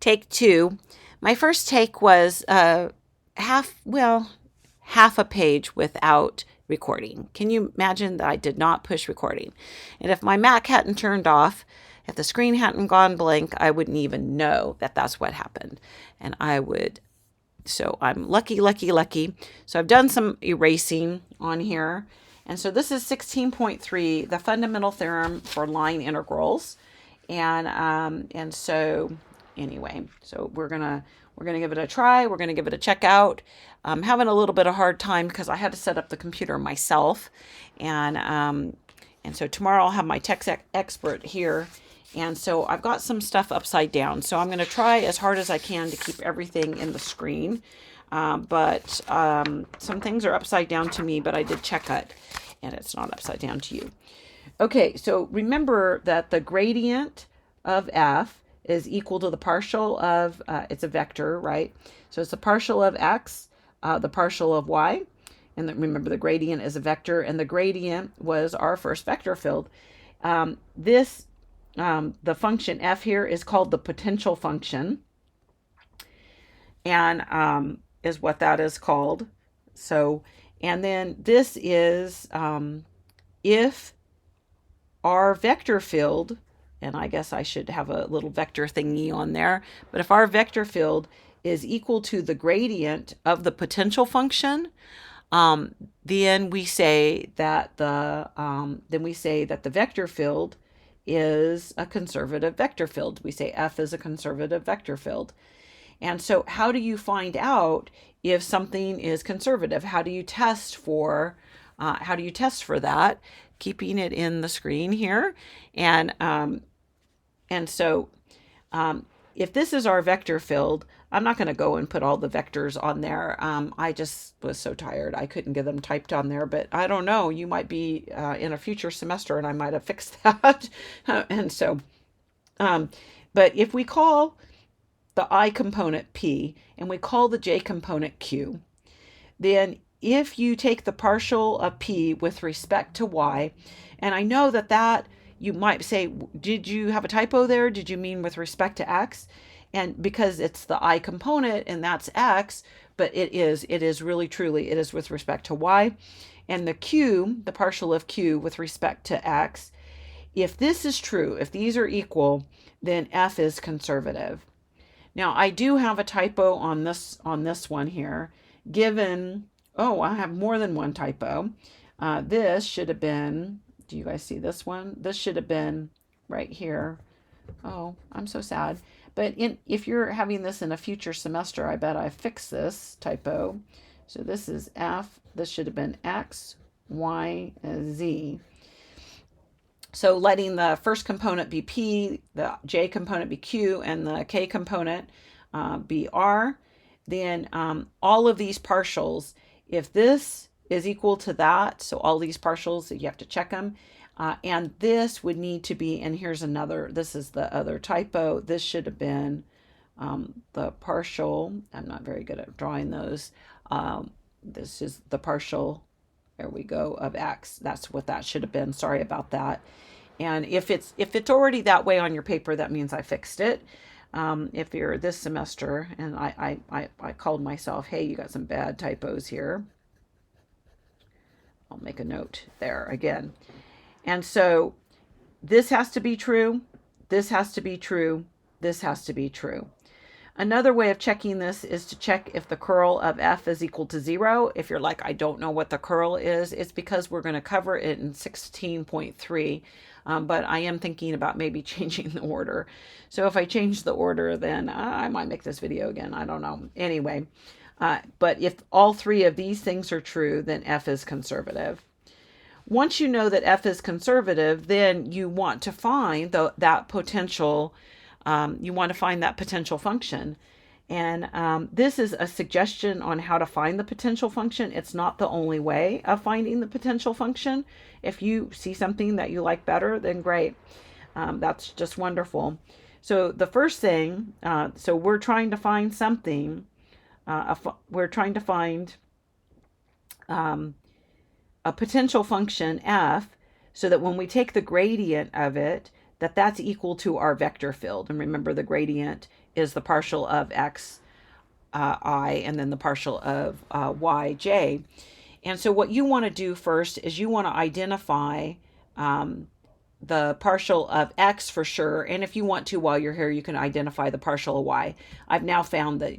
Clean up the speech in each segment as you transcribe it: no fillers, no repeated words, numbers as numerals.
Take two. My first take was half a page without recording. Can you imagine that I did not push recording? And if my Mac hadn't turned off, if the screen hadn't gone blank, I wouldn't even know that that's what happened. And so I'm lucky. So I've done some erasing on here. And so this is 16.3, the fundamental theorem for line integrals. And so anyway, so we're gonna give it a try. We're gonna give it a check out. I'm having a little bit of hard time because I had to set up the computer myself, and so tomorrow I'll have my tech expert here, and so I've got some stuff upside down. So I'm gonna try as hard as I can to keep everything in the screen, but some things are upside down to me, but I did check it, and it's not upside down to you. Okay, so remember that the gradient of f is equal to the partial of, it's a vector, right? So it's the partial of x, the partial of y, and remember the gradient is a vector, and the gradient was our first vector field. The function f here is called the potential function, and is what that is called. So, and then this is if our vector field, and I guess I should have a little vector thingy on there, but if our vector field is equal to the gradient of the potential function, then we say that the vector field is a conservative vector field. We say f is a conservative vector field. And so how do you find out if something is conservative? How do you test for that? Keeping it in the screen here. And so if this is our vector field, I'm not going to go and put all the vectors on there. I just was so tired. I couldn't get them typed on there, but I don't know. You might be in a future semester and I might have fixed that. And so, but if we call the I component P and we call the J component Q, then if you take the partial of P with respect to Y, and I know that you might say, did you have a typo there? Did you mean with respect to X? And because it's the I component and that's X, but it is really truly, it is with respect to Y. And the Q, the partial of Q with respect to X, if this is true, if these are equal, then F is conservative. Now I do have a typo on this one here, given, oh, I have more than one typo. This should have been, do you guys see this one? This should have been right here. Oh, I'm so sad. But if you're having this in a future semester, I bet I fixed this typo. So this is F. This should have been X, Y, Z. So letting the first component be P, the J component be Q, and the K component be R. Then all of these partials, if this is equal to that, so all these partials, you have to check them. And this would need to be, and here's another, this is the other typo. This should have been the partial. I'm not very good at drawing those. This is the partial, there we go, of X. That's what that should have been. Sorry about that. And if it's already that way on your paper, that means I fixed it. If you're this semester, and I called myself, hey, you got some bad typos here. I'll make a note there again. And so this has to be true, this has to be true, this has to be true. Another way of checking this is to check if the curl of F is equal to 0. If you're like, I don't know what the curl is, it's because we're going to cover it in 16.3. But I am thinking about maybe changing the order. So if I change the order, then I might make this video again. I don't know. Anyway, but if all three of these things are true, then F is conservative. Once you know that F is conservative, then you want to find that potential function. And this is a suggestion on how to find the potential function. It's not the only way of finding the potential function. If you see something that you like better, then great. That's just wonderful. So the first thing, so we're trying to find something. We're trying to find a potential function f, so that when we take the gradient of it, that's equal to our vector field. And remember, the gradient is the partial of x I and then the partial of y j. And so what you want to do first is you want to identify the partial of x for sure. And if you want to, while you're here, you can identify the partial of y. I've now found that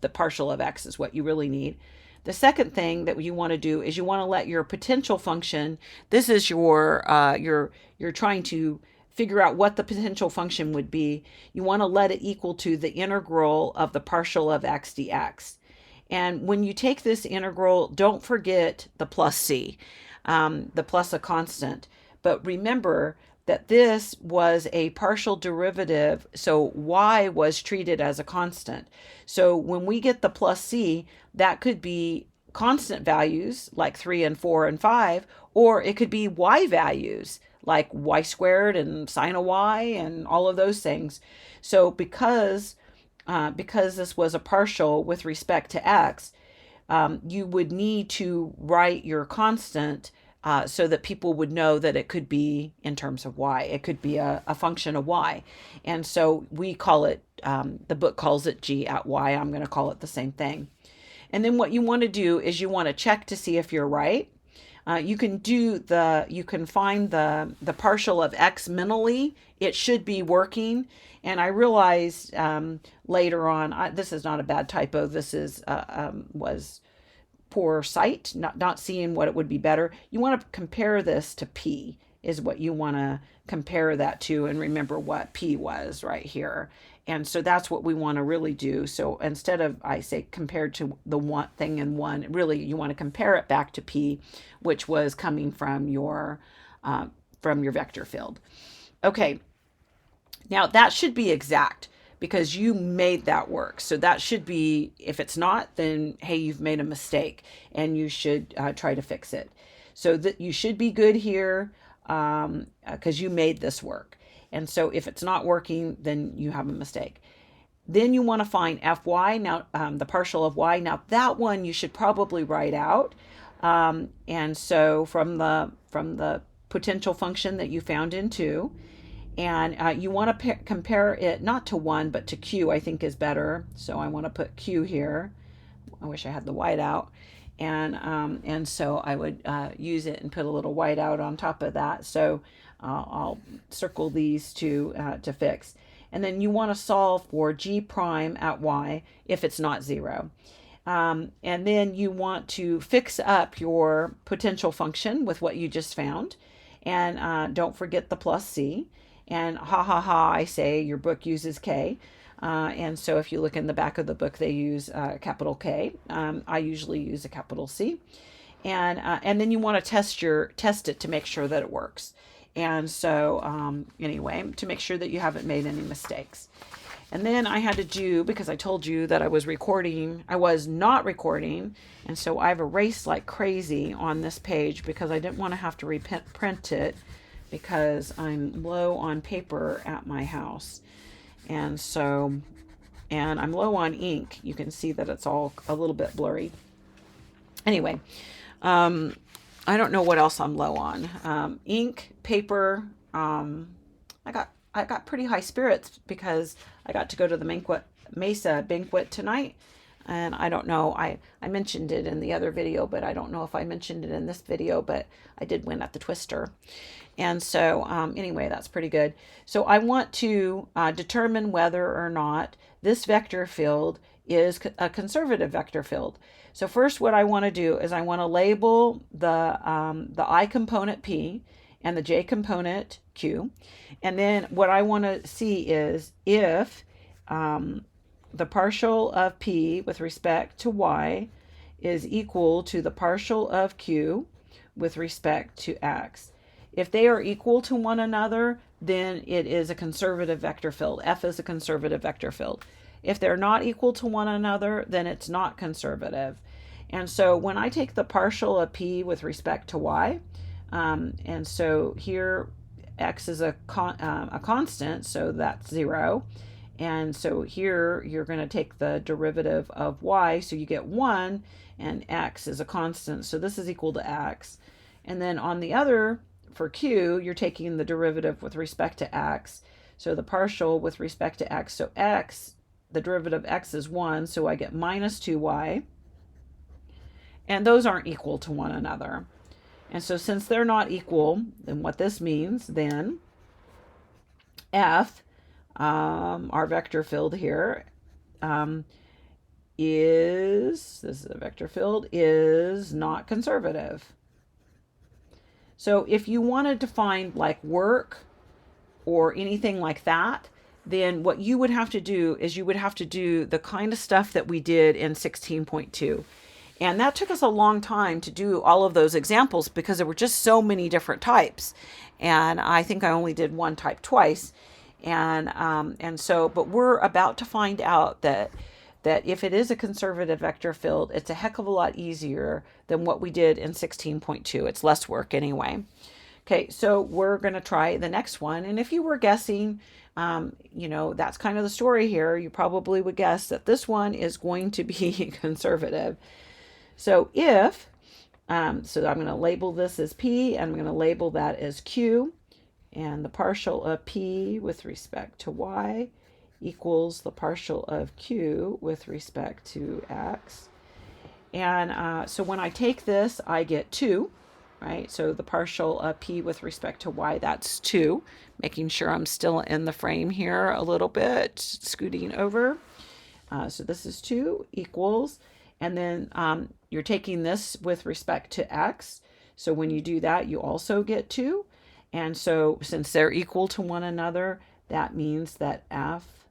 the partial of x is what you really need. The second thing that you want to do is you want to let your potential function, this is you're trying to figure out what the potential function would be. You want to let it equal to the integral of the partial of x dx. And when you take this integral, don't forget the plus c, the plus a constant. But remember that this was a partial derivative, so y was treated as a constant. So when we get the plus c, that could be constant values like 3 and 4 and 5, or it could be y values like y squared and sine of y and all of those things. So because this was a partial with respect to x, you would need to write your constant so that people would know that it could be in terms of y. It could be a function of y. And so we call it, the book calls it g at y. I'm going to call it the same thing. And then what you want to do is you want to check to see if you're right. You can find the partial of x mentally. It should be working. And I realized later on, this is not a bad typo. This was poor sight, not seeing what it would be better. You want to compare this to p is what you want to compare that to, and remember what p was right here. And so that's what we want to really do. So instead of, I say, compared to the one thing in one, really you want to compare it back to p, which was coming from your vector field. Okay, now that should be exact because you made that work. So that should be, if it's not, then hey, you've made a mistake and you should try to fix it. So that you should be good here because you made this work. And so if it's not working, then you have a mistake. Then you want to find fy, now the partial of y. Now that one you should probably write out. And so from the potential function that you found in 2, and you want to compare it not to 1 but to q, I think is better. So I want to put q here. I wish I had the white out. And so I would use it and put a little white out on top of that. So I'll circle these two to fix. And then you want to solve for g prime at y if it's not 0. And then you want to fix up your potential function with what you just found. And don't forget the plus c. And I say your book uses k. And so if you look in the back of the book, they use capital K. I usually use a capital C. And then you want to test it to make sure that it works. And so anyway, to make sure that you haven't made any mistakes. And then I had to do, because I told you that I was not recording. And so I've erased like crazy on this page because I didn't want to have to reprint it because I'm low on paper at my house. And so, and I'm low on ink. You can see that it's all a little bit blurry. Anyway, I don't know what else I'm low on. Ink, paper. I got pretty high spirits because I got to go to the Mesa banquet tonight. And I don't know, I mentioned it in the other video, but I don't know if I mentioned it in this video, but I did win at the Twister. And so anyway, that's pretty good. So I want to determine whether or not this vector field is a conservative vector field. So first what I want to do is I want to label the I component P and the J component Q. And then what I want to see is if the partial of P with respect to Y is equal to the partial of Q with respect to X. If they are equal to one another, then it is a conservative vector field. F is a conservative vector field. If they're not equal to one another, then it's not conservative. And so when I take the partial of P with respect to Y, and so here X is a constant, so that's 0. And so here you're going to take the derivative of Y, so you get 1, and X is a constant, so this is equal to X. And then on the other for q, you're taking the derivative with respect to x. So the partial with respect to x. So x, the derivative of x is 1, so I get minus 2y. And those aren't equal to one another. And so since they're not equal, then what this means then, f, our vector field here, this is a vector field, is not conservative. So if you wanted to find like work or anything like that, then what you would have to do is you would have to do the kind of stuff that we did in 16.2. And that took us a long time to do all of those examples because there were just so many different types. And I think I only did one type twice. And so, but we're about to find out that if it is a conservative vector field, it's a heck of a lot easier than what we did in 16.2. It's less work anyway. Okay, so we're going to try the next one. And if you were guessing, that's kind of the story here. You probably would guess that this one is going to be conservative. So if, so I'm going to label this as P, and I'm going to label that as Q, and the partial of P with respect to Y equals the partial of Q with respect to X. And so when I take this, I get 2, right? So the partial of P with respect to Y, that's 2, making sure I'm still in the frame here a little bit, scooting over. So this is 2 equals, and then you're taking this with respect to X. So when you do that, you also get 2. And so since they're equal to one another, that means that F,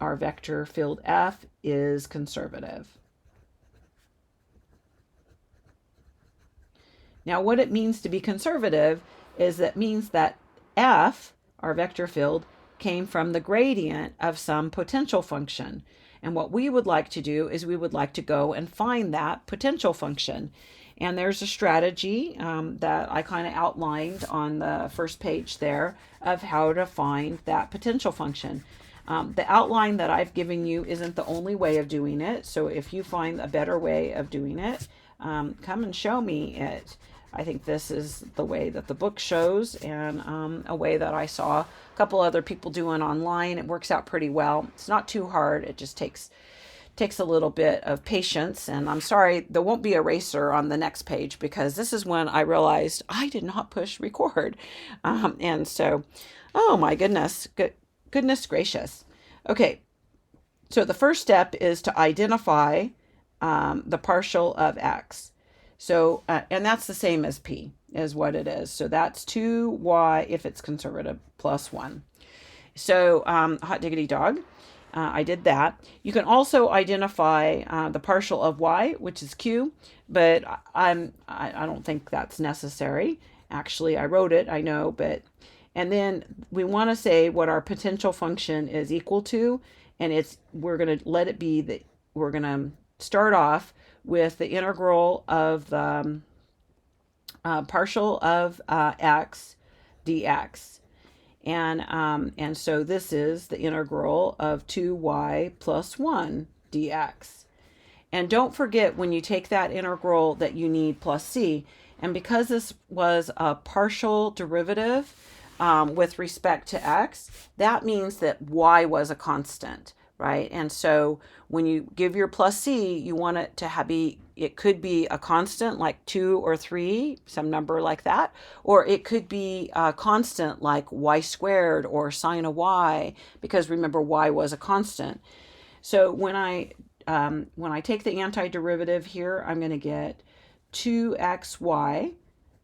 our vector field F, is conservative. Now what it means to be conservative is that means that F, our vector field, came from the gradient of some potential function. And what we would like to do is we would like to go and find that potential function. And there's a strategy that I kind of outlined on the first page there of how to find that potential function. The outline that I've given you isn't the only way of doing it. So if you find a better way of doing it, come and show me it. I think this is the way that the book shows, and a way that I saw a couple other people doing online. It works out pretty well. It's not too hard. It just takes a little bit of patience. And I'm sorry, there won't be a eraser on the next page because this is when I realized I did not push record. And so, oh my goodness, goodness gracious. Okay, so the first step is to identify the partial of X. So, and that's the same as P, is what it is. So that's 2y, if it's conservative, plus 1. So, hot diggity dog, I did that. You can also identify the partial of y, which is q, but I don't think that's necessary. Actually, I wrote it, I know, but, and then we want to say what our potential function is equal to, and we're going to let it be that we're going to start off with the integral of the partial of x dx. And so this is the integral of 2y plus 1 dx. And don't forget when you take that integral that you need plus c. And because this was a partial derivative with respect to x, that means that y was a constant, right? And so when you give your plus c, you want it to it could be a constant like 2 or 3, some number like that, or it could be a constant like y squared or sine of y, because remember y was a constant. So when I take the antiderivative here, I'm going to get 2xy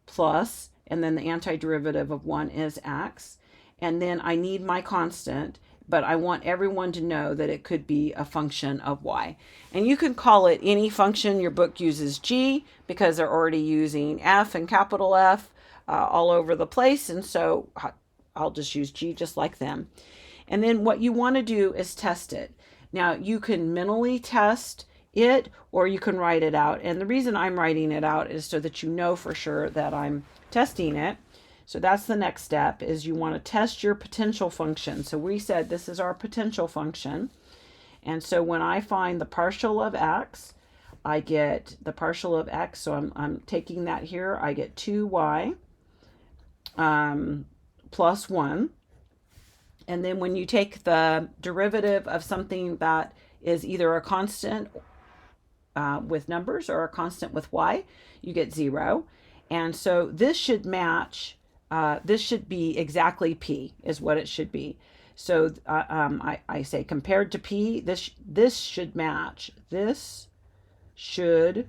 plus, and then the antiderivative of 1 is x, and then I need my constant, but I want everyone to know that it could be a function of y. And you can call it any function. Your book uses g because they're already using f and capital F all over the place, and so I'll just use g just like them. And then what you want to do is test it. Now you can mentally test it or you can write it out. And the reason I'm writing it out is so that you know for sure that I'm testing it. So that's the next step, is you want to test your potential function. So we said this is our potential function. And so when I find the partial of x, I get the partial of x. So I'm taking that here. I get 2y plus 1. And then when you take the derivative of something that is either a constant with numbers or a constant with y, you get 0. And so this should match, this should be exactly p, is what it should be. So I say compared to p, this should match. This should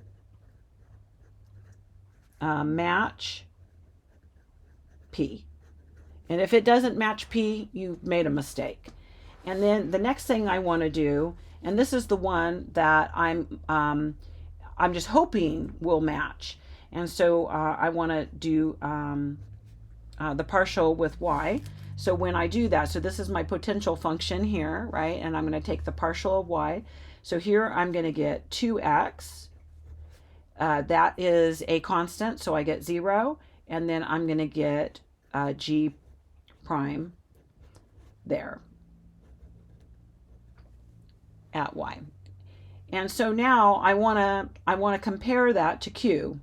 match p. And if it doesn't match p, you've made a mistake. And then the next thing I want to do, and this is the one that I'm just hoping will match. And so I want to do the partial with y. So when I do that, so this is my potential function here, right? And I'm going to take the partial of y. So here I'm going to get 2x. That is a constant, so I get 0. And then I'm going to get g prime there at y. And so now I want to compare that to q.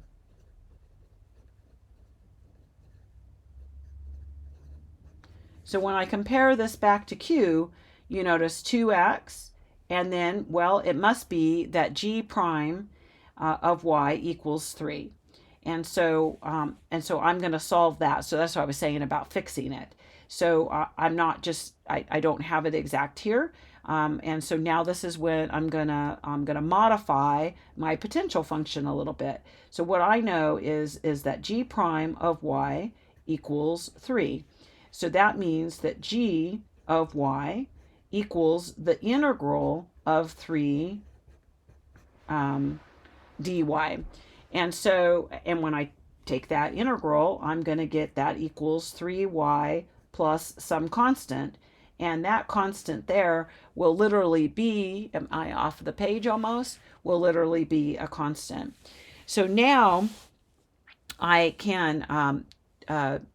So when I compare this back to q, you notice 2x, and then, well, it must be that g prime of y equals 3. And so I'm going to solve that. So that's what I was saying about fixing it. So I'm not just, I don't have it exact here. And so now this is when I'm gonna modify my potential function a little bit. So what I know is that g prime of y equals 3. So that means that g of y equals the integral of 3 dy. And so, and when I take that integral, I'm going to get that equals 3y plus some constant. And that constant there will literally be, am I off the page almost? Will literally be a constant. So now I can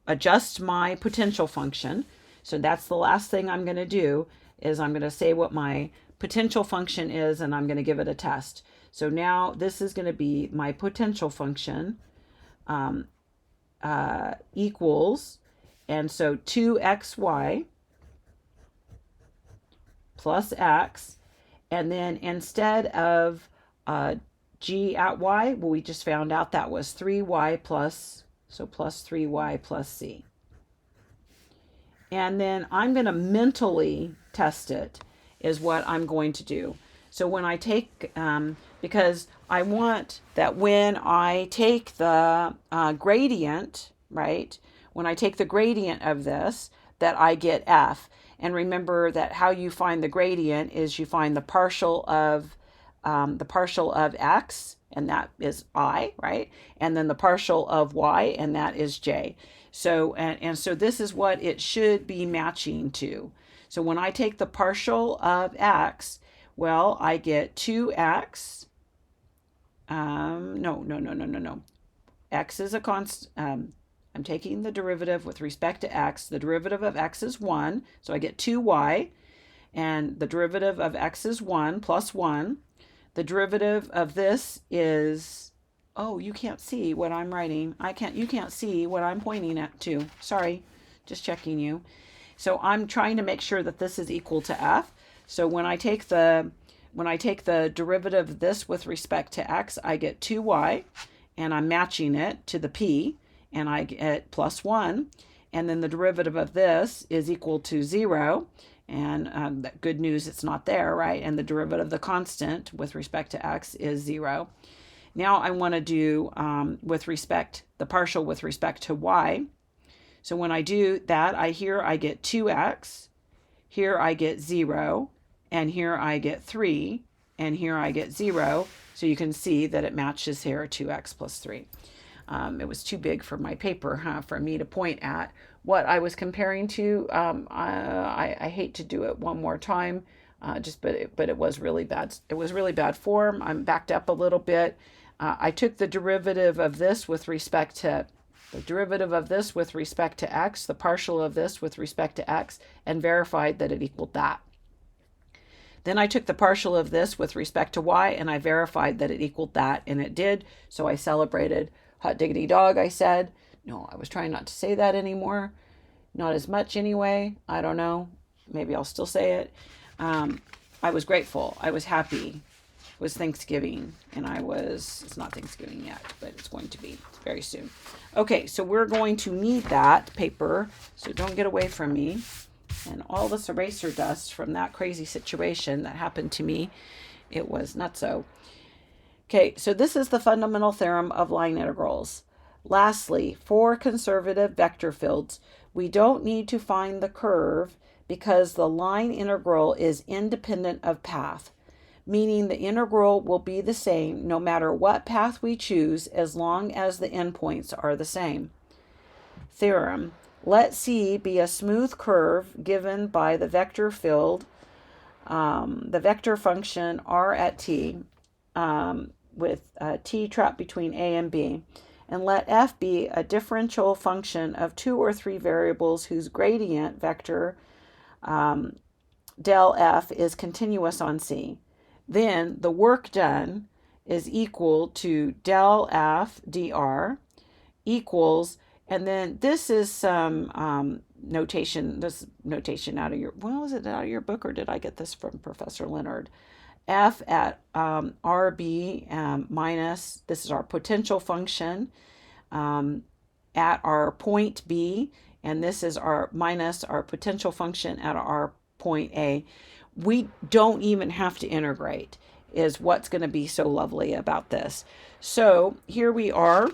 adjust my potential function. So that's the last thing I'm going to do, is I'm going to say what my potential function is, and I'm going to give it a test. So now this is going to be my potential function equals, and so 2xy plus x, and then instead of g at y, well, we just found out that was 3y plus, so plus 3y plus c. And then I'm going to mentally test it, is what I'm going to do. So when I take, because I want that when I take the gradient, right, when I take the gradient of this, that I get f. And remember that how you find the gradient is you find the partial of x, and that is I, right? And then the partial of y, and that is j. So, and so this is what it should be matching to. So when I take the partial of x, well, I get 2x. No. X is a constant. I'm taking the derivative with respect to x. The derivative of x is 1, so I get 2y. And the derivative of x is 1 plus 1. The derivative of this is, oh, you can't see what I'm writing. You can't see what I'm pointing at to. Sorry, just checking you. So I'm trying to make sure that this is equal to f. So when I take the derivative of this with respect to x, I get 2y, and I'm matching it to the p, and I get plus 1. And then the derivative of this is equal to 0. And good news, it's not there, right? And the derivative of the constant with respect to x is 0. Now I want to do the partial with respect to y. So when I do that, here I get 2x, here I get 0, and here I get 3, and here I get 0. So you can see that it matches here, 2x plus 3. It was too big for my paper, for me to point at what I was comparing to. I hate to do it one more time, but it was really bad. It was really bad form. I'm backed up a little bit. I took the derivative of this with respect to x, the partial of this with respect to x, and verified that it equaled that. Then I took the partial of this with respect to y, and I verified that it equaled that, and it did. So I celebrated. Hot diggity dog, I said. No, I was trying not to say that anymore. Not as much anyway. I don't know. Maybe I'll still say it. I was grateful. I was happy. It was Thanksgiving, and it's not Thanksgiving yet, but it's going to be very soon. Okay, so we're going to need that paper, so don't get away from me. And all this eraser dust from that crazy situation that happened to me, it was nutso. Okay, so this is the fundamental theorem of line integrals. Lastly, for conservative vector fields, we don't need to find the curve because the line integral is independent of path, meaning the integral will be the same no matter what path we choose as long as the endpoints are the same. Theorem. Let C be a smooth curve given by the vector field, the vector function r at t, with t trapped between a and b. And let f be a differential function of 2 or 3 variables whose gradient vector del f is continuous on C. Then the work done is equal to del f dr equals, and then this is some notation, out of your, well, is it out of your book or did I get this from Professor Leonard? F at RB minus, this is our potential function at our point B, and this is our minus our potential function at our point A. We don't even have to integrate, is what's going to be so lovely about this. So here we are.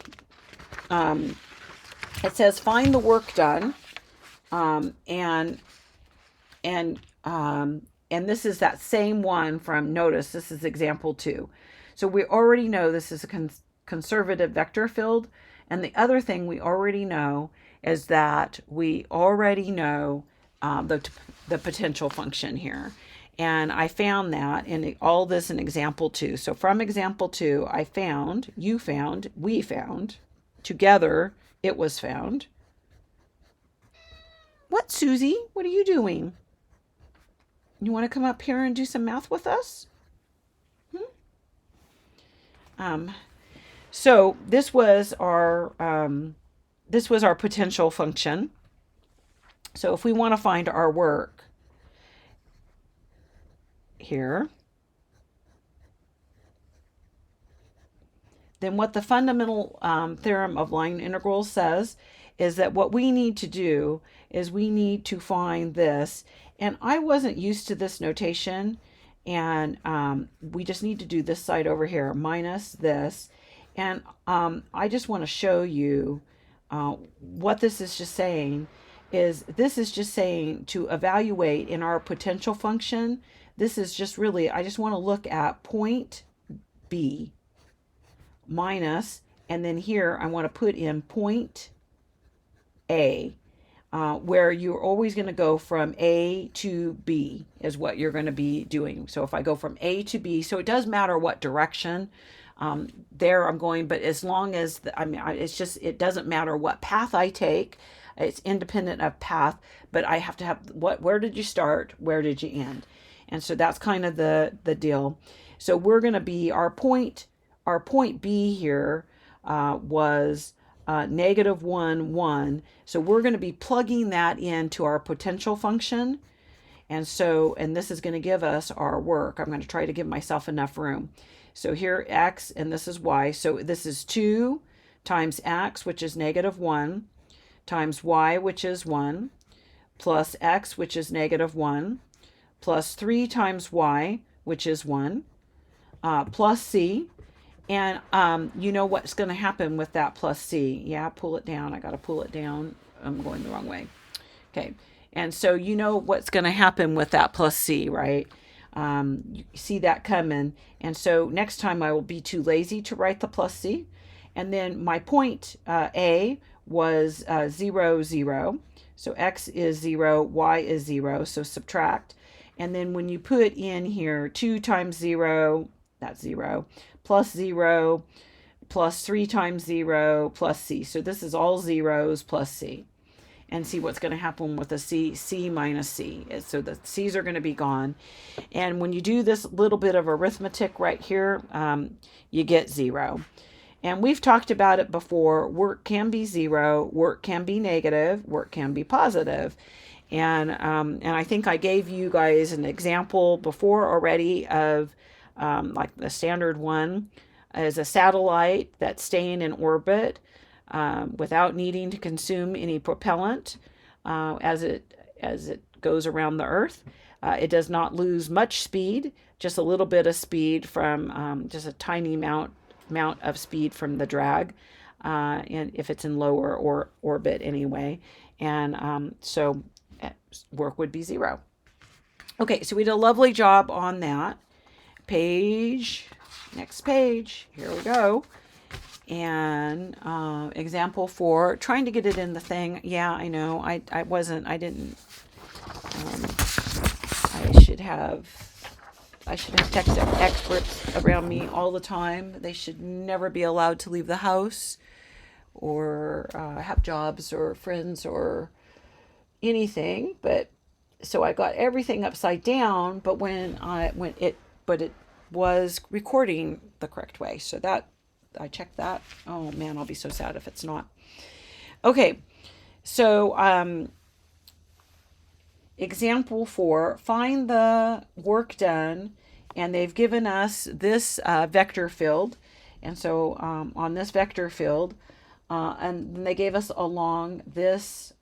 It says find the work done, and this is that same one from, notice this is example 2. So we already know this is a conservative vector field, and the other thing we already know is that we already know the potential function here. And I found that in all this in example 2. So from example 2, I found, you found, we found, together it was found. What, Susie? What are you doing? You want to come up here and do some math with us? So this was our potential function. So if we want to find our work here, then what the fundamental theorem of line integrals says is that what we need to do is we need to find this. And I wasn't used to this notation, and we just need to do this side over here minus this. And I just want to show you what this is just saying. This is just saying to evaluate in our potential function. This is just really, I just want to look at point B minus, and then here I want to put in point A, where you're always going to go from A to B is what you're going to be doing. So if I go from A to B, so it does matter what direction there I'm going, but as long as, it's just, it doesn't matter what path I take. It's independent of path, but I have to have where did you start? Where did you end? And so that's kind of the deal. So we're going to be, our point B here was negative 1, 1. So we're going to be plugging that into our potential function. And so, and this is going to give us our work. I'm going to try to give myself enough room. So here x, and this is y. So this is 2 times x, which is negative 1, times y, which is 1, plus x, which is negative 1, plus 3 times y, which is 1, plus c. And you know what's going to happen with that plus c. Yeah, pull it down. I got to pull it down. I'm going the wrong way. Okay. And so you know what's going to happen with that plus c, right? You see that coming. And so next time I will be too lazy to write the plus c. And then my point A was 0, 0. So x is 0, y is 0. So subtract. And then when you put in here 2 times 0, that's 0, plus 0, plus 3 times 0, plus c. So this is all zeros plus c. And see what's going to happen with the c minus c. So the c's are going to be gone. And when you do this little bit of arithmetic right here, you get 0. And we've talked about it before. Work can be zero, work can be negative, work can be positive. And I think I gave you guys an example before already of like the standard one is a satellite that's staying in orbit without needing to consume any propellant as it goes around the Earth. It does not lose much speed, just a little bit of speed from just a tiny amount of speed from the drag, and if it's in lower or orbit anyway. And so work would be zero. Okay, so we did a lovely job on that. Next page, here we go. And example 4, trying to get it in the thing. Yeah, I know, I didn't, I should have tech experts around me all the time. They should never be allowed to leave the house or have jobs or friends or anything. But so I got everything upside down, but it was recording the correct way. So that I checked that. Oh man, I'll be so sad if it's not. Okay, so example 4, find the work done, and they've given us this vector field. And so on this vector field, and then they gave us along this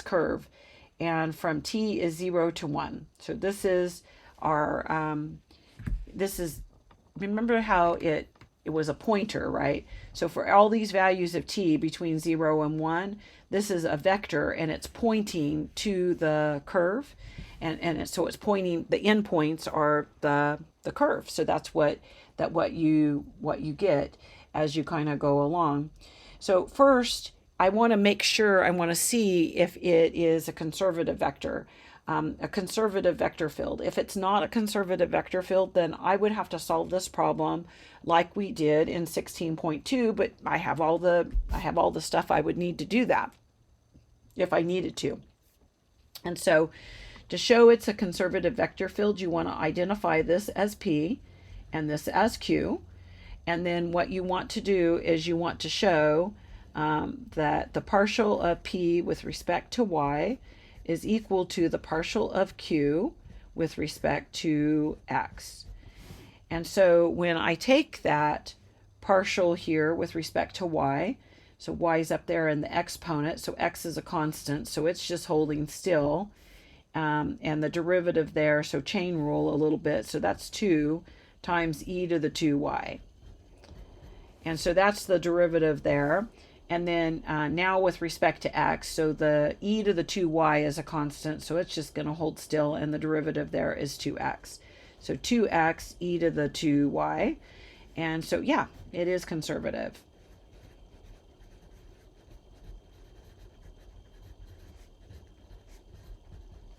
curve, and from t is 0 to 1. So this is our remember how it was a pointer, right? So for all these values of t between 0 and 1, this is a vector, and it's pointing to the curve, so it's pointing, the endpoints are the curve. So that's what you get as you kind of go along. So first, I want to see if it is a conservative vector. A conservative vector field. If it's not a conservative vector field, then I would have to solve this problem like we did in 16.2, but I have all the stuff I would need to do that if I needed to. And so to show it's a conservative vector field, you want to identify this as P and this as Q. And then what you want to do is you want to show that the partial of P with respect to Y is equal to the partial of Q with respect to X. And so when I take that partial here with respect to Y, so Y is up there in the exponent, so X is a constant, so it's just holding still. And the derivative there, so chain rule a little bit, so that's 2 times e to the 2y. And so that's the derivative there. And then now with respect to x, so the e to the 2y is a constant, so it's just going to hold still, and the derivative there is 2x. So 2x e to the 2y. And so, yeah, it is conservative.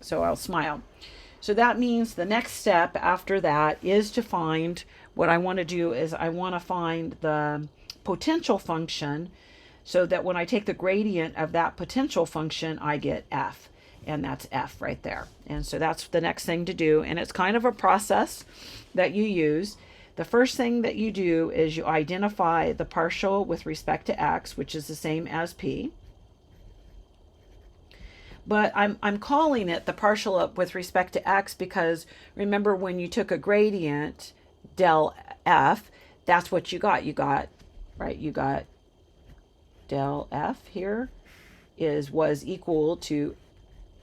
So I'll smile. So that means the next step after that is to find, what I want to do is I want to find the potential function, so that when I take the gradient of that potential function, I get f, and that's f right there. And so that's the next thing to do, and it's kind of a process that you use. The first thing that you do is you identify the partial with respect to x, which is the same as p. But I'm calling it the partial up with respect to x because remember when you took a gradient del f, that's what you got. You got del f here was equal to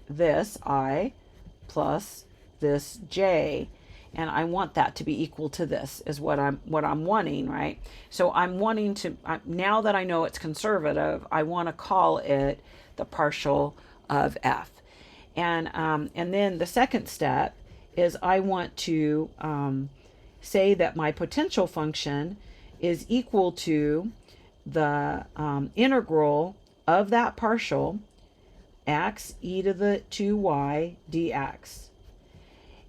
this I plus this j, and I want that to be equal to this is what I'm wanting, right? So I'm wanting to, now that I know it's conservative, I want to call it the partial of f. And then the second step is I want to say that my potential function is equal to the integral of that partial x e to the 2y dx.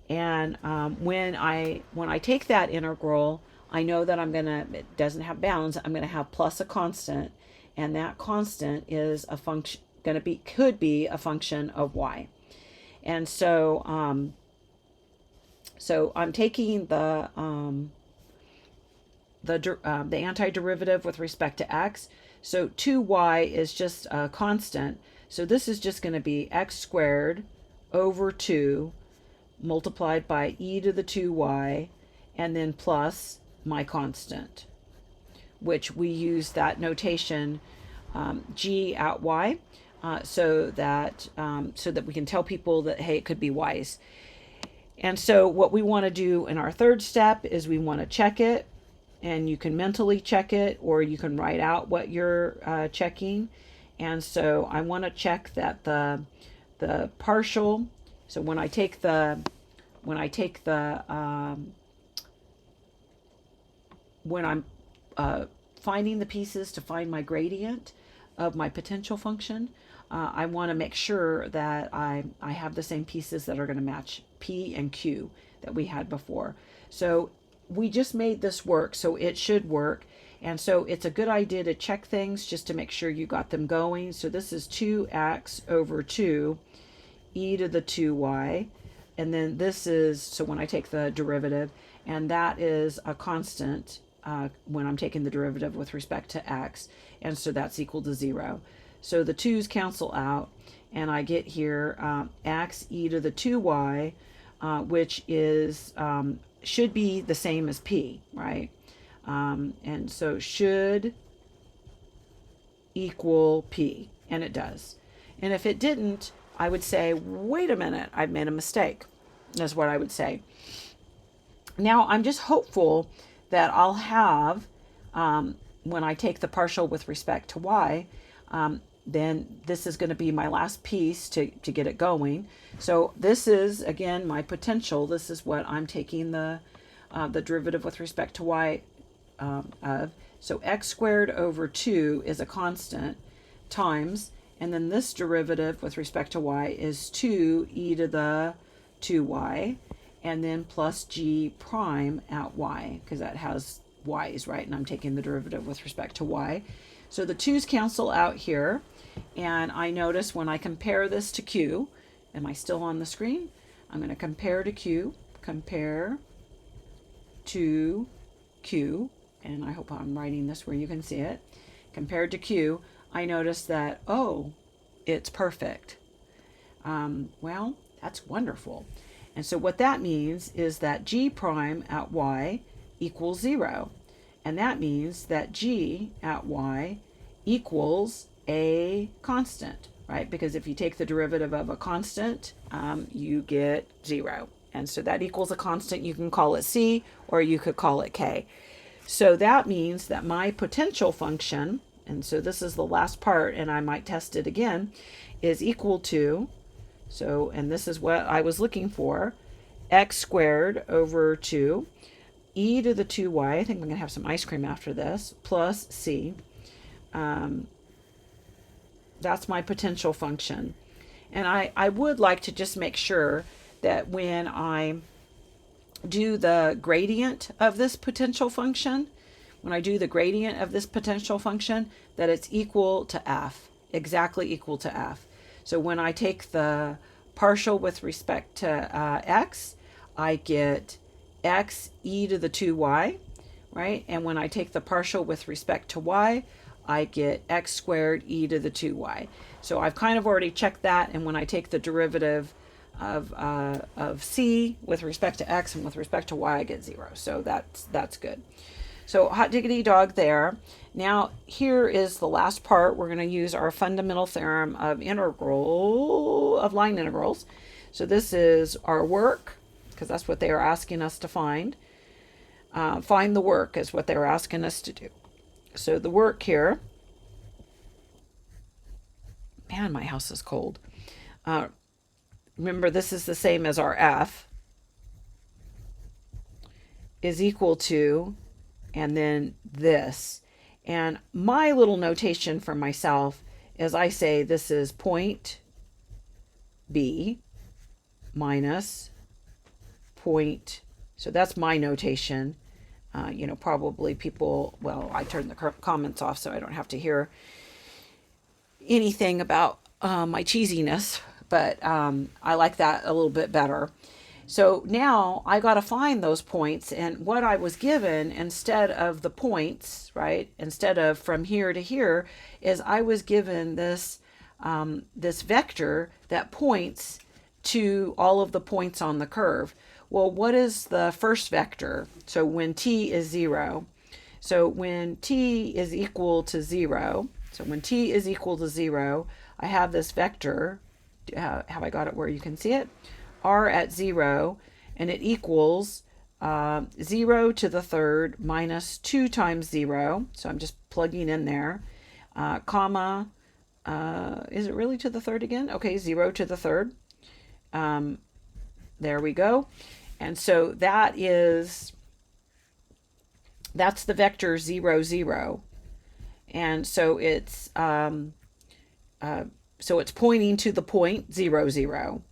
And when I take that integral, I know that it doesn't have bounds, I'm gonna have plus a constant, and that constant is a function, could be a function of y. And so so I'm taking the the antiderivative with respect to x. So 2y is just a constant. So this is just going to be x squared over 2 multiplied by e to the 2y, and then plus my constant, which we use that notation g at y, so that we can tell people that, hey, it could be y's. And so what we want to do in our third step is we want to check it, and you can mentally check it, or you can write out what you're checking. And so I want to check that the partial. So when I take the when I'm finding the pieces to find my gradient of my potential function, I want to make sure that I have the same pieces that are going to match P and Q that we had before. So we just made this work, so it should work. And so it's a good idea to check things just to make sure you got them going. So this is 2x over 2 e to the 2y. And then this is, so when I take the derivative, and that is a constant when I'm taking the derivative with respect to x. And so that's equal to 0. So the 2's cancel out, and I get here x e to the 2y, which is should be the same as p, right? And so should equal p, and it does. And if it didn't, I would say, wait a minute, I've made a mistake. That's what I would say. Now, I'm just hopeful that I'll have, when I take the partial with respect to y, then this is going to be my last piece to get it going. So this is, again, my potential. This is what I'm taking the derivative with respect to y of. So x squared over 2 is a constant times, and then this derivative with respect to y is 2 e to the 2y, and then plus g prime at y, because that has y's, right? And I'm taking the derivative with respect to y. So the 2's cancel out here, and I notice when I compare this to q, am I still on the screen? I'm going to compare to q, compare to q, and I hope I'm writing this where you can see it. Compared to q, I notice that, oh, it's perfect. Well, that's wonderful. And so what that means is that g prime at y equals 0. And that means that g at y equals a constant, right? Because if you take the derivative of a constant, you get 0. And so that equals a constant. You can call it c, or you could call it k. So that means that my potential function, and so this is the last part, and I might test it again, is equal to, so, and this is what I was looking for, x squared over 2 e to the 2y, I think I'm going to have some ice cream after this, plus c. That's my potential function. And I would like to just make sure that when I do the gradient of this potential function, that it's equal to f, exactly equal to f. So when I take the partial with respect to x, I get x e to the 2y, right? And when I take the partial with respect to y, I get x squared e to the 2y. So I've kind of already checked that, and when I take the derivative of c with respect to x and with respect to y, I get 0. So that's good. So hot diggity dog there. Now here is the last part. We're going to use our fundamental theorem of line integrals. So this is our work, because that's what they are asking us to find. Find the work is what they were asking us to do. So the work here, man, my house is cold. Remember, this is the same as our f, is equal to, and then this. And my little notation for myself is I say this is point B minus point, so that's my notation. Probably people, well, I turned the comments off so I don't have to hear anything about my cheesiness, but I like that a little bit better. So now I got to find those points, and what I was given instead of the points, right? Instead of from here to here, is I was given this vector that points to all of the points on the curve. Well, what is the first vector? So when t is 0, so when t is equal to 0, so when t is equal to 0, I have this vector. Have I got it where you can see it? R at 0, and it equals 0 to the third minus 2 times 0. So I'm just plugging in there, comma, is it really to the third again? Okay, 0 to the third. There we go. And so that's the vector 0, 0. And so it's pointing to the point 0, 0.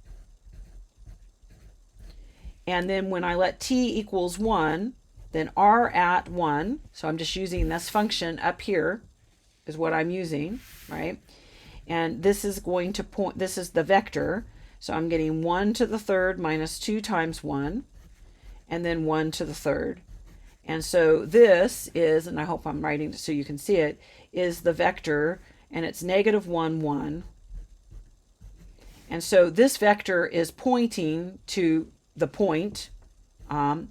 And then when I let t equals 1, then r at 1, so I'm just using this function up here is what I'm using, right? And this is going to point, this is the vector, so I'm getting 1 to the third minus 2 times 1, and then 1 to the third. And so this is, and I hope I'm writing so you can see it, is the vector, and it's negative 1, 1. And so this vector is pointing to the point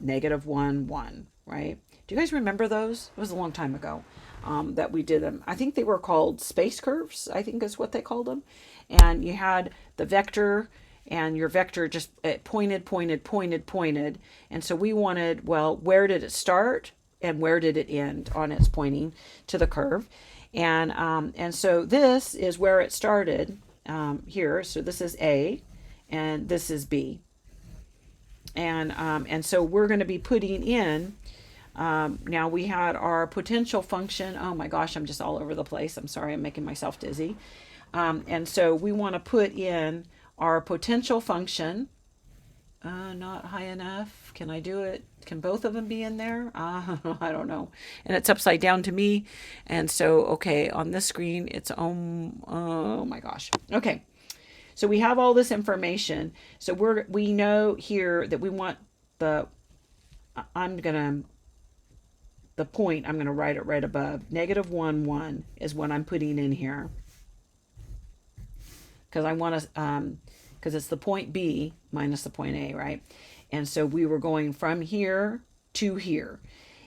negative 1, 1, right? Do you guys remember those? It was a long time ago that we did them. I think they were called space curves, I think is what they called them. And you had the vector, and your vector just pointed. And so we wanted, well, where did it start and where did it end on its pointing to the curve? And so this is where it started here. So this is A, and this is B. And so we're going to be putting in, now we had our potential function. Oh my gosh, I'm just all over the place. I'm sorry, I'm making myself dizzy. And so we want to put in our potential function. Not high enough. Can I do it? Can both of them be in there? I don't know. And it's upside down to me. And so, okay, on this screen, it's, oh my gosh. Okay. So we have all this information. So we know here that we want the point, I'm going to write it right above. Negative 1, 1 is what I'm putting in here. Because I want to, because it's the point B minus the point A, right? And so we were going from here to here.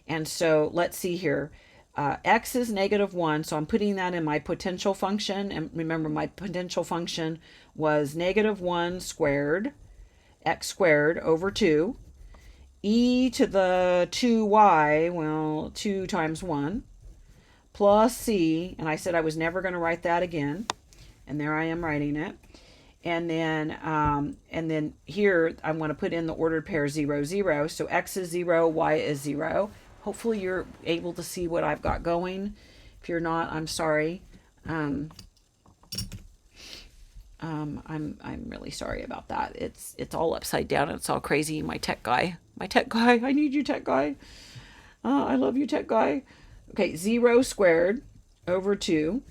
And so let's see here. X is negative 1, so I'm putting that in my potential function. And remember, my potential function was negative 1 squared, x squared over 2, e to the 2y, well, 2 times 1, plus c, and I said I was never going to write that again, and there I am writing it. And then here I want to put in the ordered pair 0, 0, so x is 0, y is 0. Hopefully you're able to see what I've got going. If you're not, I'm sorry. I'm really sorry about that. It's all upside down. It's all crazy. My tech guy, I need you, tech guy. I love you, tech guy. Okay, 0 squared over 2,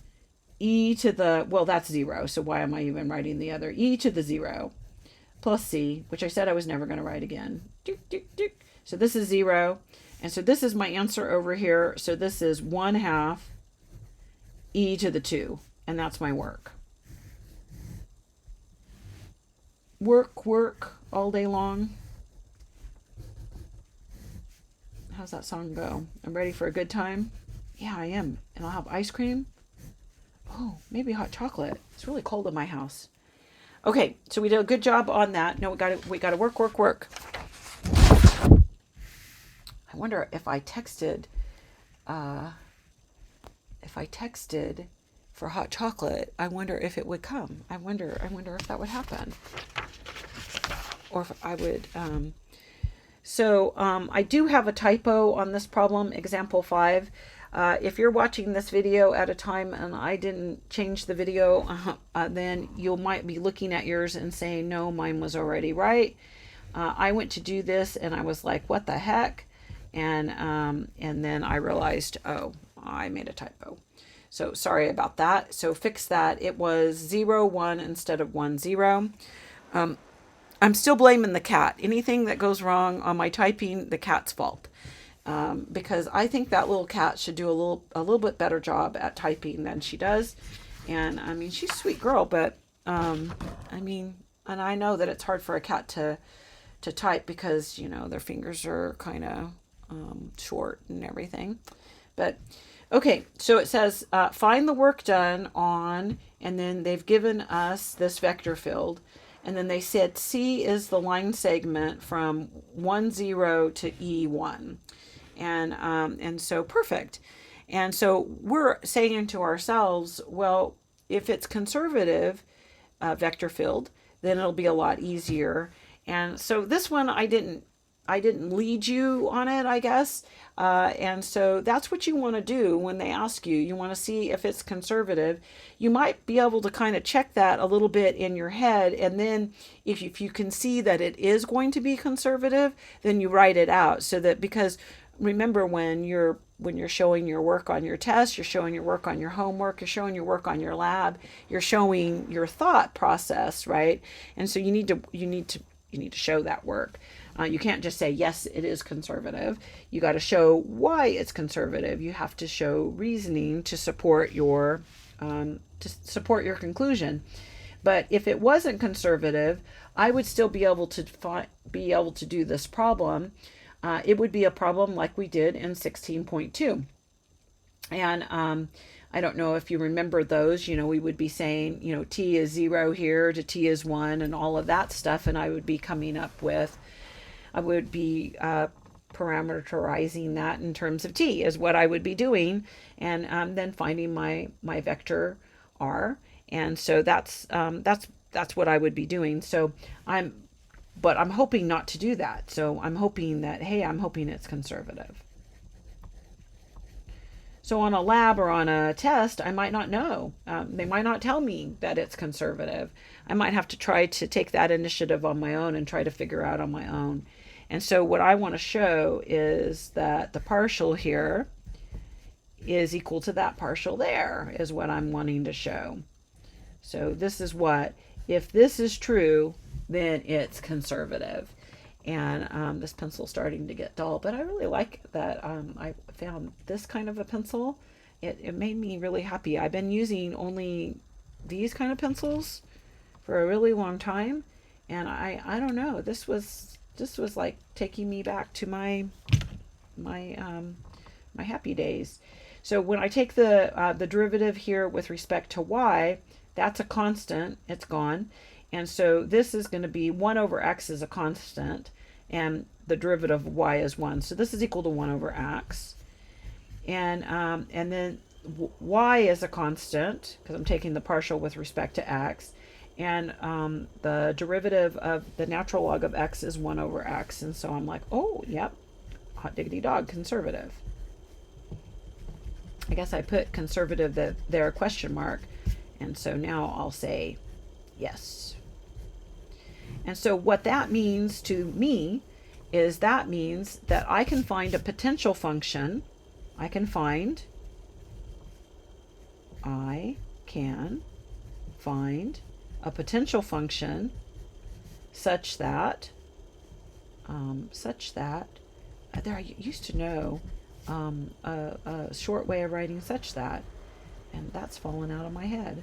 e to the, well, that's 0. So why am I even writing the other? E to the 0 plus c, which I said I was never going to write again. So this is 0. And so this is my answer over here. So this is 1/2 e to the 2. And that's my work. Work all day long. How's that song go? I'm ready for a good time. Yeah, I am. And I'll have ice cream. Oh, maybe hot chocolate. It's really cold in my house. Okay, so we did a good job on that. No, we got to work. I wonder if I texted for hot chocolate, I wonder if it would come. I wonder if that would happen. Or if I would, I do have a typo on this problem, example 5. If you're watching this video at a time and I didn't change the video, then you might be looking at yours and saying, no, mine was already right. I went to do this and I was like, what the heck? And then I realized, oh, I made a typo. So sorry about that. So fix that. It was 0, 1 instead of 1, 0. I'm still blaming the cat. Anything that goes wrong on my typing, the cat's fault. Because I think that little cat should do a little bit better job at typing than she does. And I mean, she's a sweet girl, but I mean, and I know that it's hard for a cat to type because their fingers are kind of short and everything. But okay, so it says find the work done on, and then they've given us this vector field. And then they said C is the line segment from 1, 0 to E1. And so perfect. And so we're saying to ourselves, well, if it's conservative vector field, then it'll be a lot easier. And so this one I didn't lead you on it, I guess. And so that's what you want to do when they ask you. You want to see if it's conservative. You might be able to kind of check that a little bit in your head. And then if you can see that it is going to be conservative, then you write it out so that, because remember when you're showing your work on your test, you're showing your work on your homework, you're showing your work on your lab, you're showing your thought process, right? And so you need to show that work. You can't just say, yes, it is conservative. You got to show why it's conservative. You have to show reasoning to support your conclusion. But if it wasn't conservative, I would still be able to do this problem. It would be a problem like we did in 16.2. And I don't know if you remember those. We would be saying, t is 0 here to t is 1 and all of that stuff. And I would be parameterizing that in terms of t is what I would be doing, and then finding my vector r. And so that's what I would be doing. So but I'm hoping not to do that. So I'm hoping it's conservative. So on a lab or on a test, I might not know. They might not tell me that it's conservative. I might have to try to take that initiative on my own and try to figure out on my own. And so what I want to show is that the partial here is equal to that partial there, is what I'm wanting to show. So this is if this is true, then it's conservative. And this pencil's starting to get dull, but I really like that I found this kind of a pencil. It made me really happy. I've been using only these kind of pencils for a really long time, and I don't know, this was like taking me back to my happy days. So when I take the derivative here with respect to y, that's a constant, it's gone. And so this is going to be 1 over x is a constant, and the derivative of y is 1. So this is equal to 1 over x. And then y is a constant, because I'm taking the partial with respect to x. And the derivative of the natural log of x is 1 over x. And so I'm like, oh, yep, hot diggity dog, conservative. I guess I put conservative there, question mark. And so now I'll say yes. And so what that means to me is that means that I can find a potential function. I can find a potential function such that there I used to know a short way of writing such that, and that's fallen out of my head.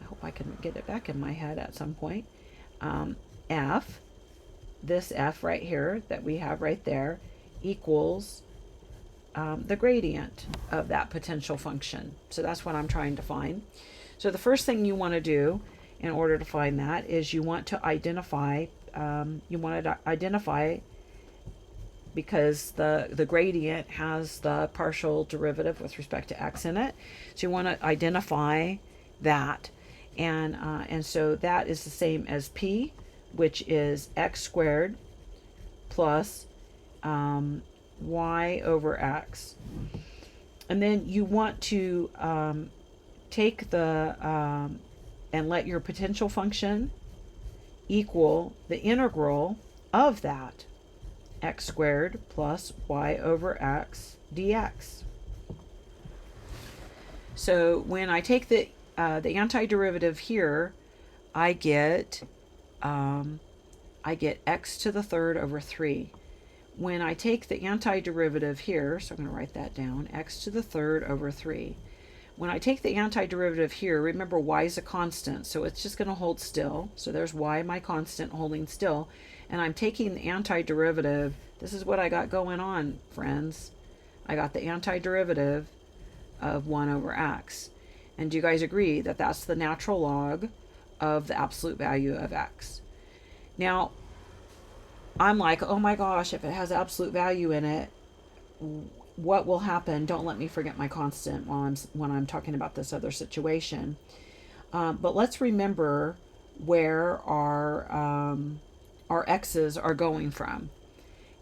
I hope I can get it back in my head at some point. This f right here that we have right there equals the gradient of that potential function. So that's what I'm trying to find. So the first thing you want to do in order to find that is you want to identify because the gradient has the partial derivative with respect to x in it. So you want to identify that. And so that is the same as p, which is x squared plus y over x. And then you want to take and let your potential function equal the integral of that x squared plus y over x dx. So when I take the antiderivative here, I get I get x to the third over 3. When I take the antiderivative here, so I'm going to write that down, x to the third over 3. When I take the antiderivative here, remember y is a constant, so it's just going to hold still. So there's y, my constant, holding still. And I'm taking the antiderivative. This is what I got going on, friends. I got the antiderivative of 1 over x. And do you guys agree that that's the natural log of the absolute value of x? Now, I'm like, oh my gosh, if it has absolute value in it, what will happen? Don't let me forget my constant when I'm talking about this other situation. But let's remember where our x's are going from.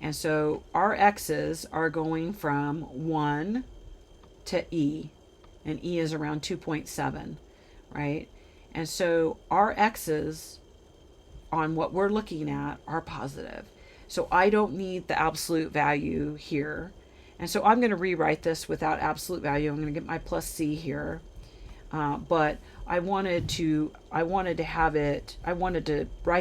And so our x's are going from 1 to e, and e is around 2.7, right? And so our x's on what we're looking at are positive. So I don't need the absolute value here. And so I'm going to rewrite this without absolute value. I'm going to get my plus c here. But I wanted to write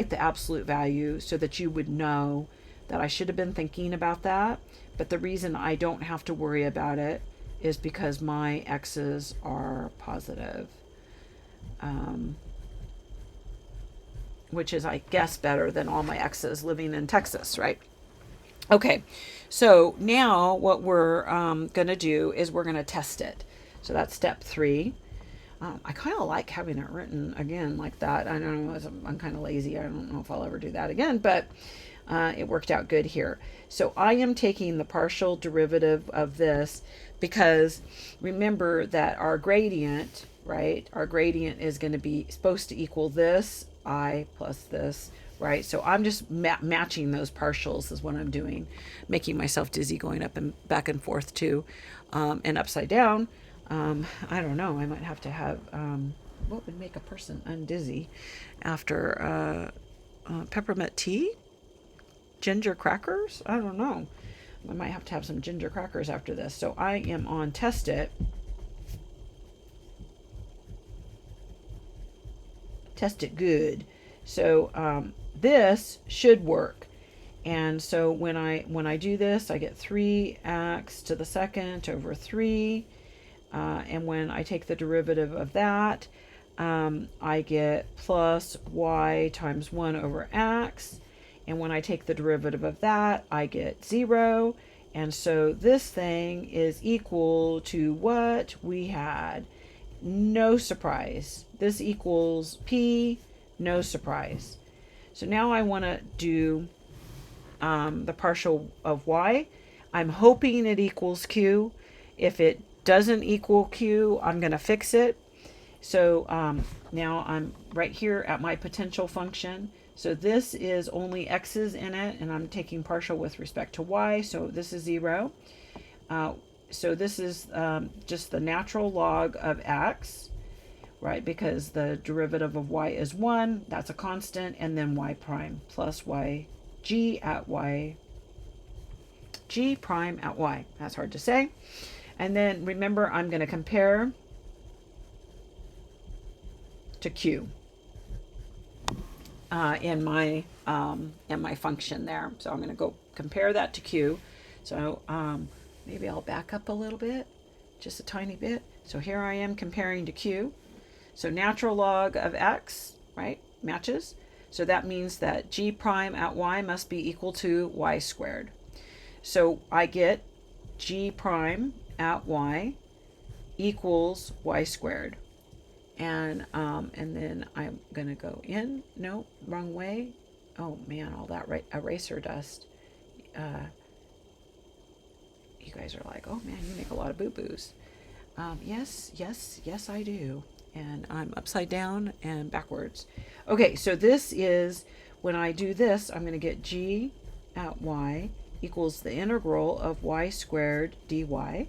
the absolute value so that you would know that I should have been thinking about that. But the reason I don't have to worry about it is because my x's are positive. Which is, I guess, better than all my exes living in Texas, right? Okay, so now what we're going to do is we're going to test it. So that's step 3. I kind of like having it written again like that. I don't know, I'm kind of lazy. I don't know if I'll ever do that again, but it worked out good here. So I am taking the partial derivative of this because remember that our gradient, right? Our gradient is going to be supposed to equal this I plus this, right? So I'm just matching those partials is what I'm doing, making myself dizzy going up and back and forth too, and upside down. I don't know. I might have to have what would make a person undizzy after peppermint tea, ginger crackers. I don't know. I might have to have some ginger crackers after this. So I am on test it. Test it good. So this should work. And so when I do this, I get 3x to the second over 3. And when I take the derivative of that, I get plus y times 1 over x. And when I take the derivative of that, I get 0. And so this thing is equal to what we had. No surprise. This equals p, no surprise. So now I want to do the partial of y. I'm hoping it equals q. If it doesn't equal q, I'm going to fix it. So now I'm right here at my potential function. So this is only x's in it, and I'm taking partial with respect to y, so this is 0. So this is just the natural log of x, right? Because the derivative of y is 1, that's a constant, and then y prime plus y g at y, g prime at y. That's hard to say. And then remember, I'm going to compare to q in my function there. So I'm going to go compare that to q. So maybe I'll back up a little bit, just a tiny bit. So here I am comparing to q. So natural log of x, right, matches. So that means that g prime at y must be equal to y squared. So I get g prime at y equals y squared. And then I'm going to go in. No, wrong way. Oh, man, all that eraser dust. You guys are like, oh, man, you make a lot of boo-boos. Yes, I do. And I'm upside down and backwards. Okay, so this is, when I do this, I'm going to get g at y equals the integral of y squared dy.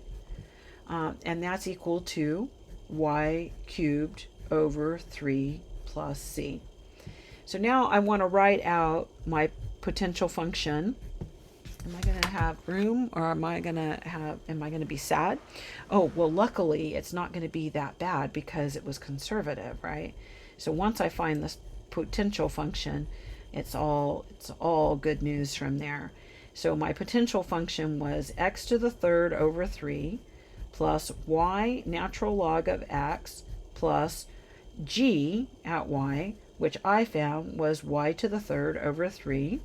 And that's equal to y cubed over 3 plus c. So now I want to write out my potential function. Am I going to have room, or am I going to be sad? Oh, well, luckily it's not going to be that bad because it was conservative, right? So once I find this potential function, It's all good news from there. So my potential function was x to the third over 3 plus y natural log of x plus g at y, which I found was y to the third over 3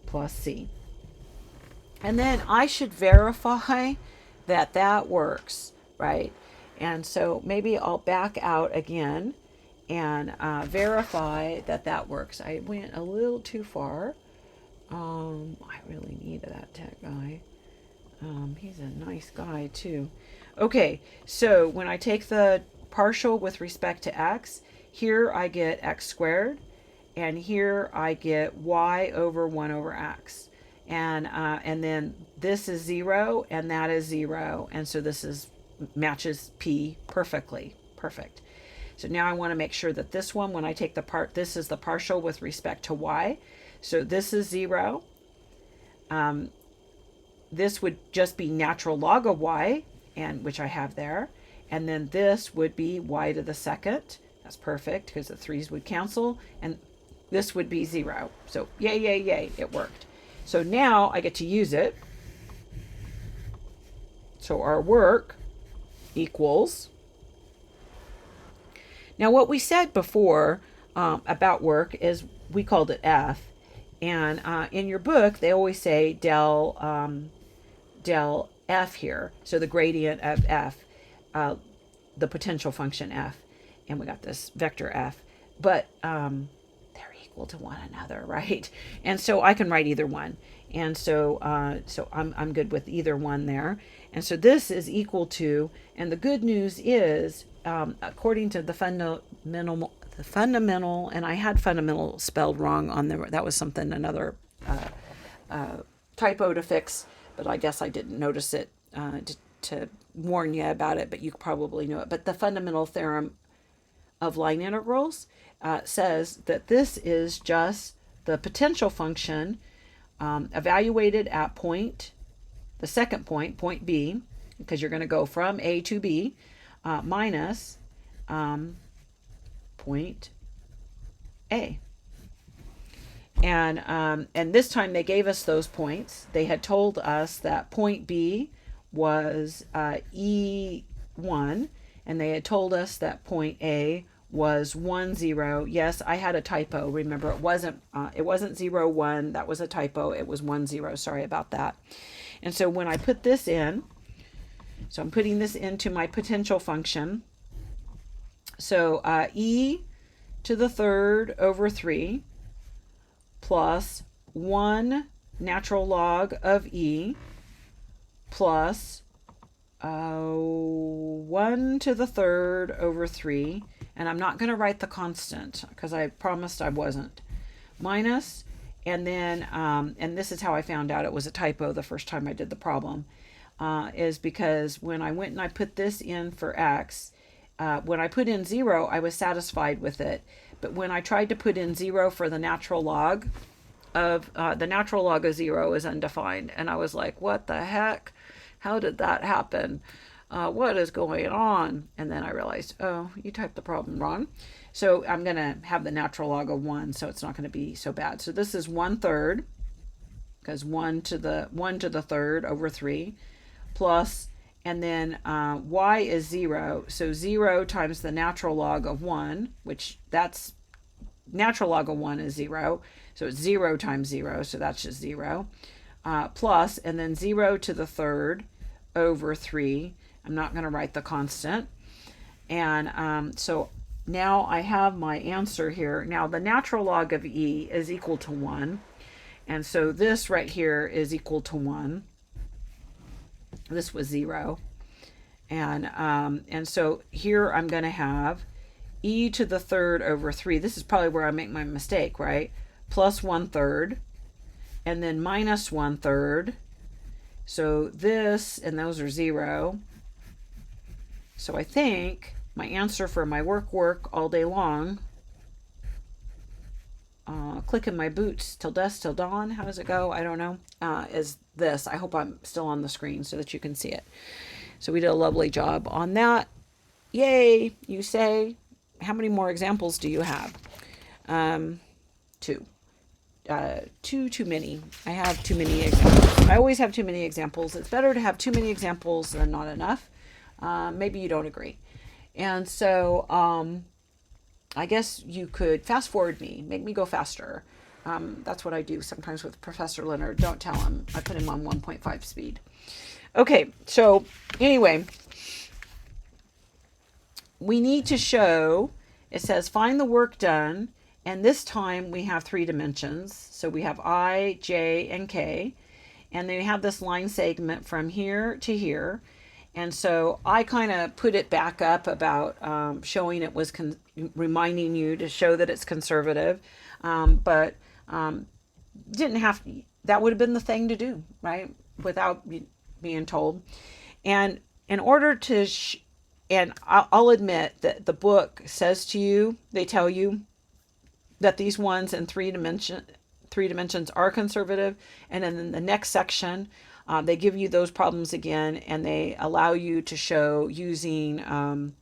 plus c. And then I should verify that that works, right? And so maybe I'll back out again and verify that that works. I went a little too far. I really need that tech guy. He's a nice guy too. Okay, so when I take the partial with respect to x, here I get x squared, and here I get y over 1 over x. And then this is 0, and that is 0, and so this is matches p perfectly. Perfect. So now I want to make sure that this one, when I take the part, this is the partial with respect to y. So this is 0. This would just be natural log of y, and which I have there. And then this would be y to the second. That's perfect because the 3's would cancel. And this would be 0. So yay, yay, yay, it worked. So now I get to use it. So our work equals. Now what we said before about work is we called it F. And in your book, they always say del F here. So the gradient of F, the potential function F. And we got this vector F. But they're equal to one another, right? And so I can write either one. And so I'm good with either one there. And so this is equal to, and the good news is, according to the fundamental, and I had fundamental spelled wrong on there. That was something, another typo to fix, but I guess I didn't notice it to warn you about it, but you probably know it. But the fundamental theorem of line integrals says that this is just the potential function evaluated at the second point, point B, because you're going to go from A to B, minus point A. And this time they gave us those points. They had told us that point B was E1, and they had told us that point A was 1, 0. Yes, I had a typo. Remember, it wasn't 0, 1. That was a typo. It was 1, 0. Sorry about that. And so when I put this in, so I'm putting this into my potential function. So e to the third over 3 plus 1 natural log of e plus 1 to the third over 3. And I'm not going to write the constant because I promised I wasn't. Minus, and then, and this is how I found out it was a typo the first time I did the problem, is because when I went and I put this in for x, when I put in 0, I was satisfied with it. But when I tried to put in 0 for the natural log of 0 is undefined. And I was like, what the heck? How did that happen? What is going on? And then I realized, oh, you typed the problem wrong. So I'm going to have the natural log of 1, so it's not going to be so bad. So this is 1/3, because 1 to the third over 3, plus, and then y is 0. So 0 times the natural log of 1, which that's natural log of 1 is 0. So it's 0 times 0, so that's just 0. Plus, and then 0 to the third over 3. I'm not going to write the constant. And so now I have my answer here. Now the natural log of e is equal to 1. And so this right here is equal to 1. This was 0. And so here I'm going to have e to the third over 3. This is probably where I make my mistake, right? Plus 1/3. And then minus 1/3. So this, and those are 0. So I think my answer for my work all day long, clicking my boots till dusk till dawn, how does it go? I don't know, is this. I hope I'm still on the screen so that you can see it. So we did a lovely job on that. Yay, you say. How many more examples do you have? two. Too many. I have too many examples. I always have too many examples. It's better to have too many examples than not enough. Maybe you don't agree. And so I guess you could fast forward me, make me go faster. That's what I do sometimes with Professor Leonard. Don't tell him. I put him on 1.5 speed. Okay, so anyway, we need to show, it says find the work done, and this time we have 3 dimensions. So we have I, J, and K, and then we have this line segment from here to here. And so I kind of put it back up about showing it was, reminding you to show that it's conservative, but didn't have, that would have been the thing to do, right? Without being told. And in order to, and I'll admit that the book says to you, they tell you that these ones in three dimensions are conservative. And then in the next section, they give you those problems again, and they allow you to show using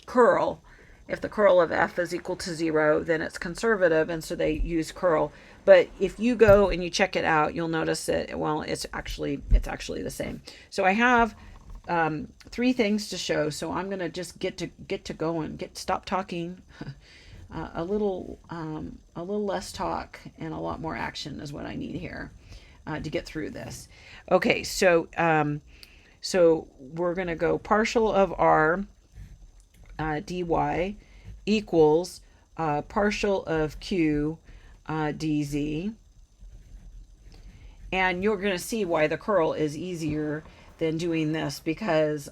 curl. If the curl of f is equal to 0, then it's conservative, and so they use curl. But if you go and you check it out, you'll notice that, well, it's actually the same. So I have 3 things to show. So I'm gonna just get to going. Stop talking. A little less talk and a lot more action is what I need here to get through this. Okay, so so we're gonna go partial of r dy equals partial of q dz. And you're going to see why the curl is easier than doing this, because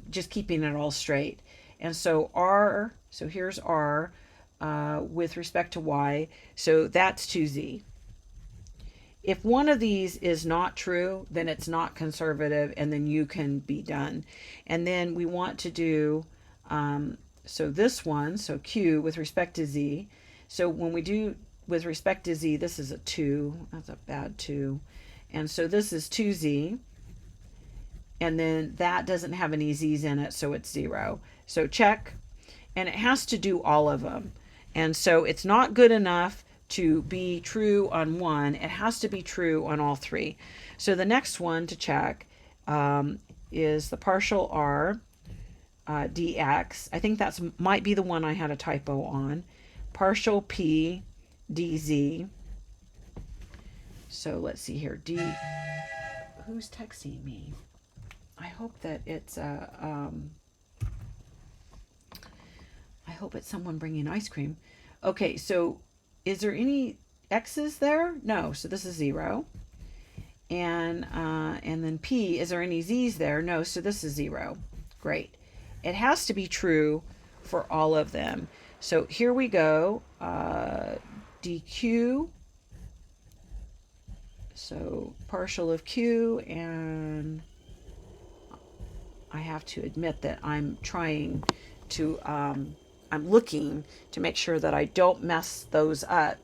just keeping it all straight. And so r, so here's r with respect to y, so that's 2z. If one of these is not true, then it's not conservative, and then you can be done. And then we want to do, so this one, so q with respect to z. So when we do with respect to z, this is a 2. That's a bad 2. And so this is 2z. And then that doesn't have any z's in it, so it's 0. So check. And it has to do all of them. And so it's not good enough to be true on one. It has to be true on all 3. So the next one to check is the partial r dx. I think that's might be the one I had a typo on. Partial p dz. So let's see here. Who's texting me? I hope that it's I hope it's someone bringing ice cream. Okay, so is there any x's there? No, so this is 0. And then p, is there any z's there? No, so this is 0. Great. It has to be true for all of them. So here we go. dq, so partial of q, and I have to admit that I'm trying to, I'm looking to make sure that I don't mess those up,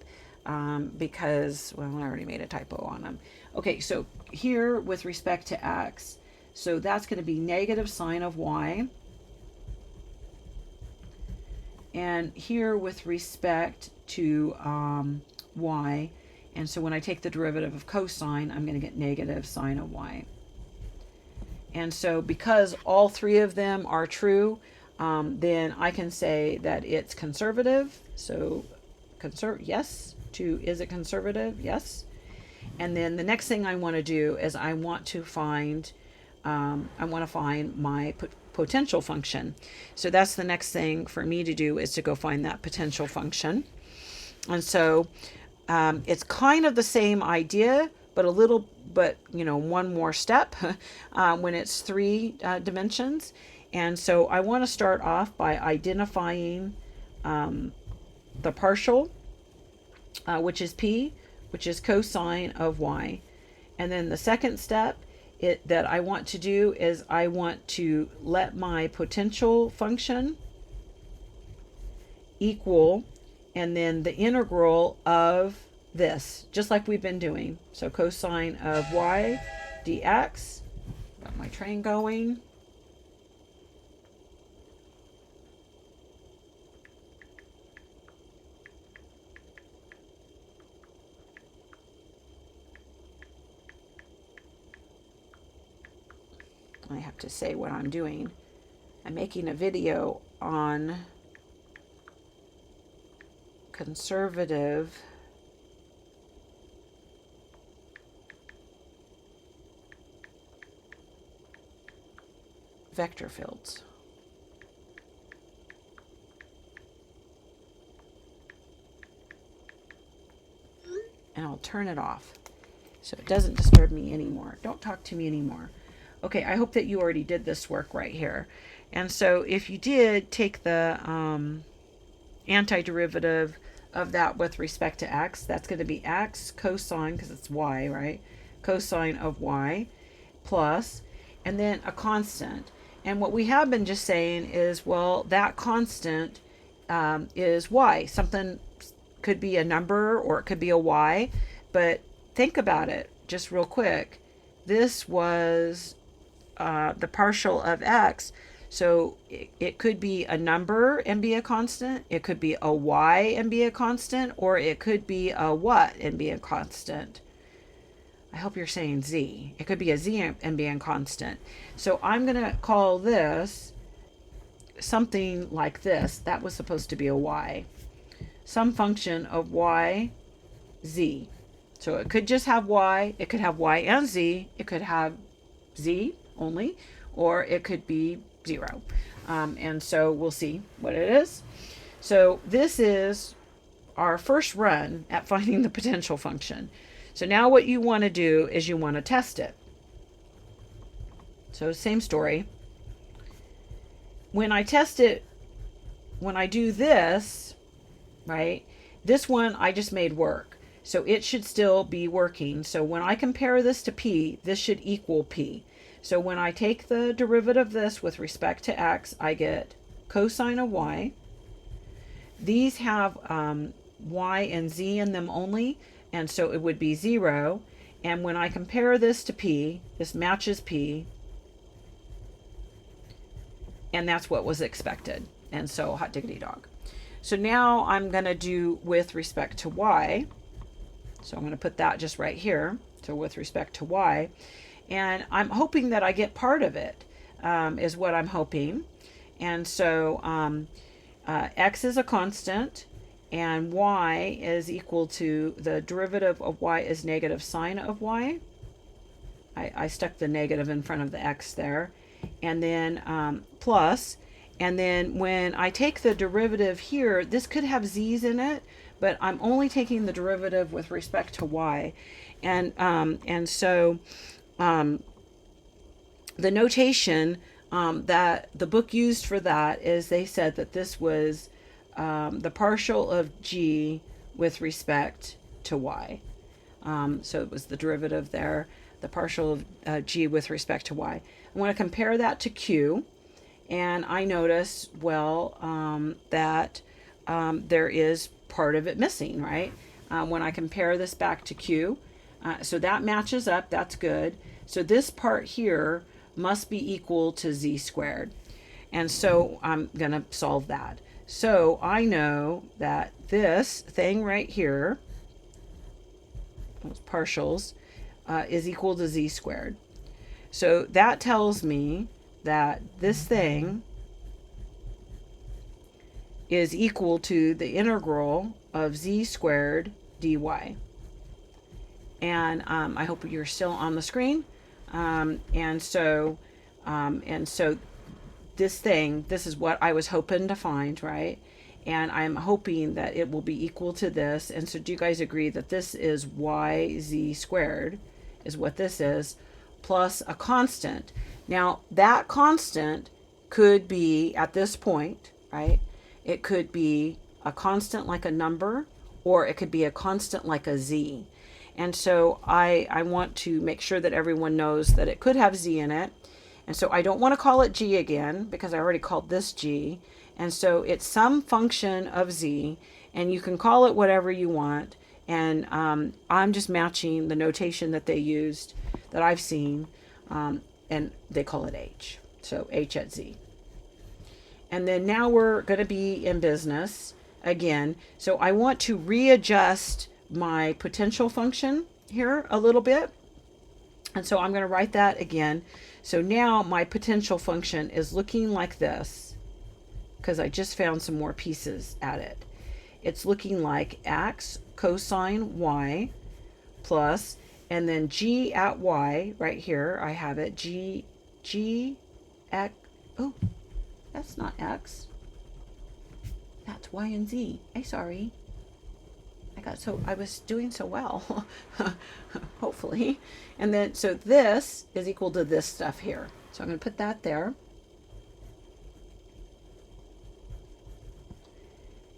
because, well, I already made a typo on them. Okay, so here with respect to x, so that's going to be negative sine of y. And here with respect to y, and so when I take the derivative of cosine, I'm going to get negative sine of y. And so because all 3 of them are true, then I can say that it's conservative. So yes. Is it conservative? Yes. And then the next thing I want to do is I want to find my potential function. So that's the next thing for me to do, is to go find that potential function. And so it's kind of the same idea, but one more step when it's 3 dimensions. And so I want to start off by identifying the partial, which is p, which is cosine of y. And then the second step that I want to do is I want to let my potential function equal, and then the integral of this, just like we've been doing. So cosine of y dx. Got my train going. I have to say what I'm doing. I'm making a video on conservative vector fields. And I'll turn it off so it doesn't disturb me anymore. Don't talk to me anymore. Okay, I hope that you already did this work right here. And so if you did, take the antiderivative of that with respect to x. That's going to be x cosine, because it's y, right? Cosine of y plus, and then a constant. And what we have been just saying is, well, that constant is y. Something could be a number or it could be a y, but think about it just real quick. This was the partial of x, so it could be a number and be a constant, it could be a y and be a constant, or it could be a what and be a constant. I hope you're saying z. It could be a z and be a constant. So I'm going to call this something like this. That was supposed to be a y. Some function of y, z. So it could just have y, it could have y and z, it could have z only, or it could be 0. And so we'll see what it is. So this is our first run at finding the potential function. So now what you want to do is you want to test it. So same story. When I test it, when I do this, right, this one I just made work. So it should still be working. So when I compare this to p, this should equal p. So when I take the derivative of this with respect to x, I get cosine of y. These have y and z in them only, and so it would be 0. And when I compare this to p, this matches p, and that's what was expected. And so hot diggity dog. So now I'm going to do with respect to y. So I'm going to put that just right here. So with respect to y. And I'm hoping that I get part of it, is what I'm hoping. And so x is a constant, and y is equal to the derivative of y is negative sine of y. I stuck the negative in front of the x there. And then plus, and then when I take the derivative here, this could have z's in it, but I'm only taking the derivative with respect to y. And so the notation that the book used for that is they said that this was the partial of g with respect to y. So it was the derivative there, the partial of g with respect to y. I want to compare that to q, and I notice, well, that there is part of it missing, right? When I compare this back to q, so that matches up, that's good. So this part here must be equal to z squared. And so I'm going to solve that. So I know that this thing right here, those partials, is equal to z squared. So that tells me that this thing is equal to the integral of z squared dy. And I hope you're still on the screen. And so this thing, this is what I was hoping to find, right? And I'm hoping that it will be equal to this. And so do you guys agree that this is yz squared is what this is, plus a constant? Now that constant could be at this point, right? It could be a constant like a number, or it could be a constant like a z. And so I want to make sure that everyone knows that it could have z in it. And so I don't want to call it g again because I already called this g. And so it's some function of z, and you can call it whatever you want. And I'm just matching the notation that they used, that I've seen, and they call it h. So h at z. And then now we're going to be in business again. So I want to readjust my potential function here a little bit. And so I'm going to write that again. So now my potential function is looking like this because I just found some more pieces at it. It's looking like x cosine y plus, and then g at y right here. I have it g x. Oh, that's not x. That's y and z. I'm sorry. I was doing so well, hopefully. And then, so this is equal to this stuff here. So I'm going to put that there.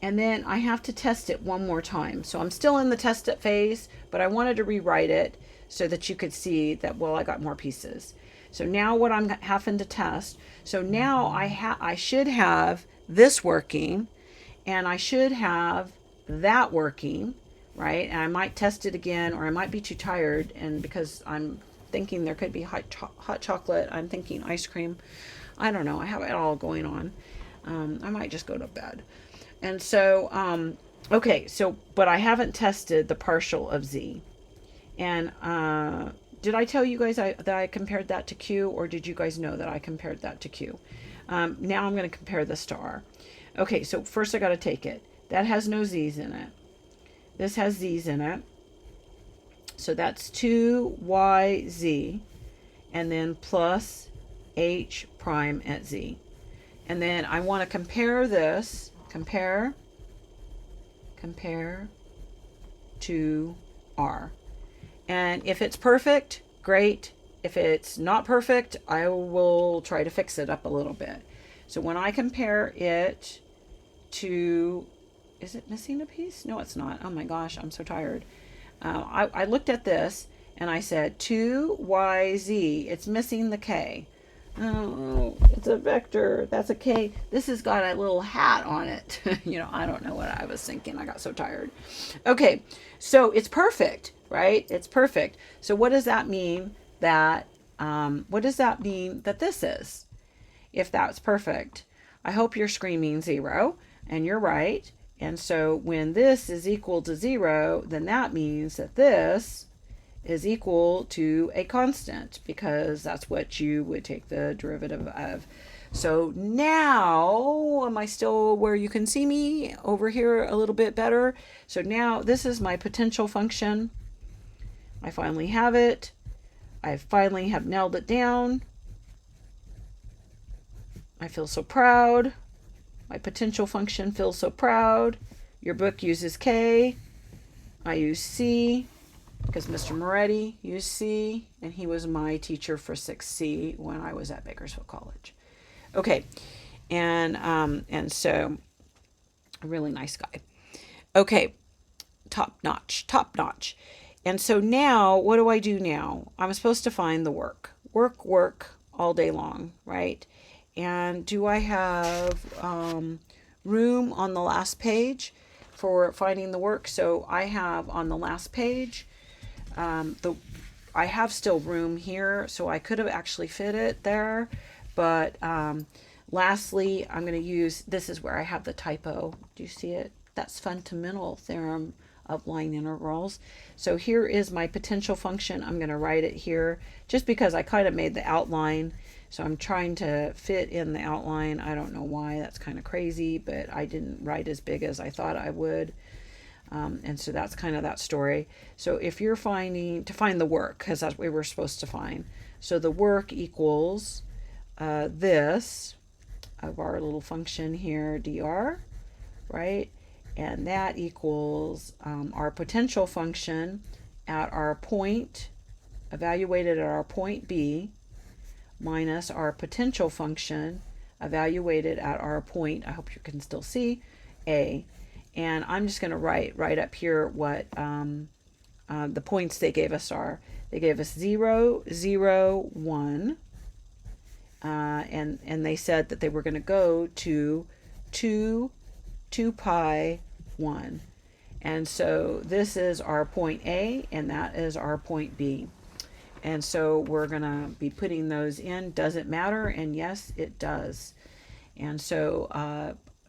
And then I have to test it one more time. So I'm still in the test it phase, but I wanted to rewrite it so that you could see that, well, I got more pieces. So now what I'm having to test, so now I should have this working, and I should have that working, right? And I might test it again, or I might be too tired, and because I'm thinking there could be hot chocolate, I'm thinking ice cream. I don't know. I have it all going on. I might just go to bed. And so, okay, so, but I haven't tested the partial of z. And did I tell you guys that I compared that to q, or did you guys know that I compared that to q? Now I'm going to compare this to r. Okay, so first I got to take it. That has no z's in it. This has z's in it. So that's 2yz, and then plus h prime at z. And then I want to compare this, compare to r. And if it's perfect, great. If it's not perfect, I will try to fix it up a little bit. So when I compare it to, is it missing a piece? No, it's not. Oh my gosh, I'm so tired. I looked at this and I said 2yz. It's missing the k. Oh, it's a vector. That's a k. This has got a little hat on it. I don't know what I was thinking. I got so tired. Okay, so it's perfect, right? It's perfect. So what does that mean that, this is? If that's perfect, I hope you're screaming 0, and you're right. And so when this is equal to 0, then that means that this is equal to a constant, because that's what you would take the derivative of. So now, am I still where you can see me over here a little bit better? So now this is my potential function. I finally have it. I finally have nailed it down. I feel so proud. My potential function feels so proud. Your book uses K. I use C, because Mr. Moretti used C, and he was my teacher for 6C when I was at Bakersfield College. Okay, and so a really nice guy. Okay, top notch. And so now, what do I do now? I'm supposed to find the work all day long, right? And do I have room on the last page for finding the work? So I have on the last page, I have still room here, so I could have actually fit it there. But lastly, I'm going to use, this is where I have the typo. Do you see it? That's fundamental theorem of line integrals. So here is my potential function. I'm going to write it here just because I kind of made the outline. So I'm trying to fit in the outline. I don't know why. That's kind of crazy, but I didn't write as big as I thought I would. And so that's kind of that story. So if you're to find the work, because that's what we were supposed to find. So the work equals this of our little function here, dr, right? And that equals our potential function at our point, evaluated at our point B, minus our potential function evaluated at our point, I hope you can still see, A. And I'm just going to write right up here what the points they gave us are. They gave us 0, 0, 1, and they said that they were going to go to 2 pi 1. And so this is our point A, and that is our point B. And so we're going to be putting those in. Does it matter? And yes, it does. And so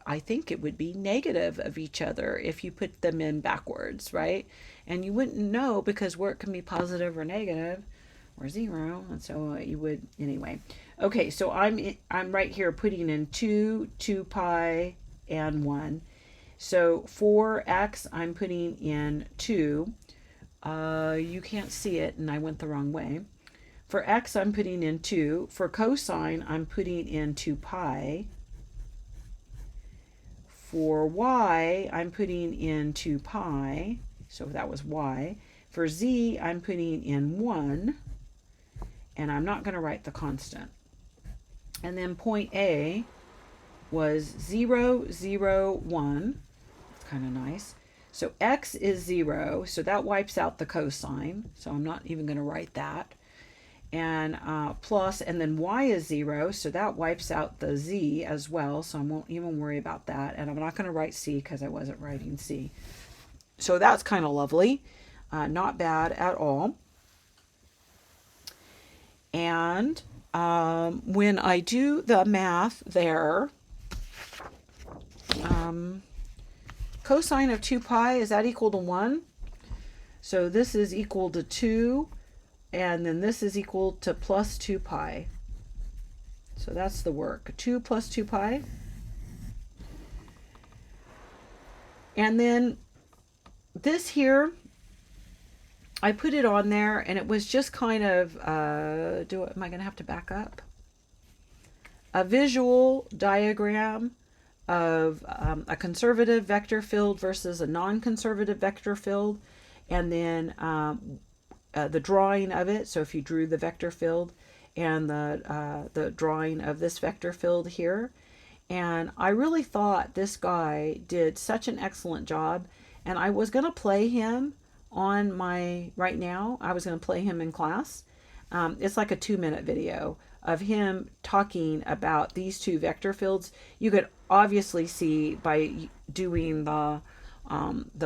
I think it would be negative of each other if you put them in backwards, right? And you wouldn't know because work can be positive or negative. or 0. And so you would, anyway. Okay, so I'm right here putting in 2, 2 pi, and 1. So for x, I'm putting in 2. You can't see it, and I went the wrong way. For x, I'm putting in 2. For cosine, I'm putting in 2 pi. For y, I'm putting in 2 pi. So that was y. For z, I'm putting in 1. And I'm not going to write the constant. And then point A was 0, 0, 1. That's kind of nice. So x is 0, so that wipes out the cosine. So I'm not even going to write that. And plus, and then y is 0, so that wipes out the z as well. So I won't even worry about that. And I'm not going to write c because I wasn't writing c. So that's kind of lovely. Not bad at all. And when I do the math there, cosine of 2 pi, is that equal to 1? So this is equal to 2, and then this is equal to plus 2 pi. So that's the work. 2 plus 2 pi. And then this here, I put it on there, and it was just kind of, am I going to have to back up? A visual diagram of a conservative vector field versus a non-conservative vector field, and then the drawing of it. So if you drew the vector field and the drawing of this vector field here. And I really thought this guy did such an excellent job, and I was going to play him on my, right now, I was going to play him in class. It's like a 2-minute video of him talking about these two vector fields. You could obviously see by doing the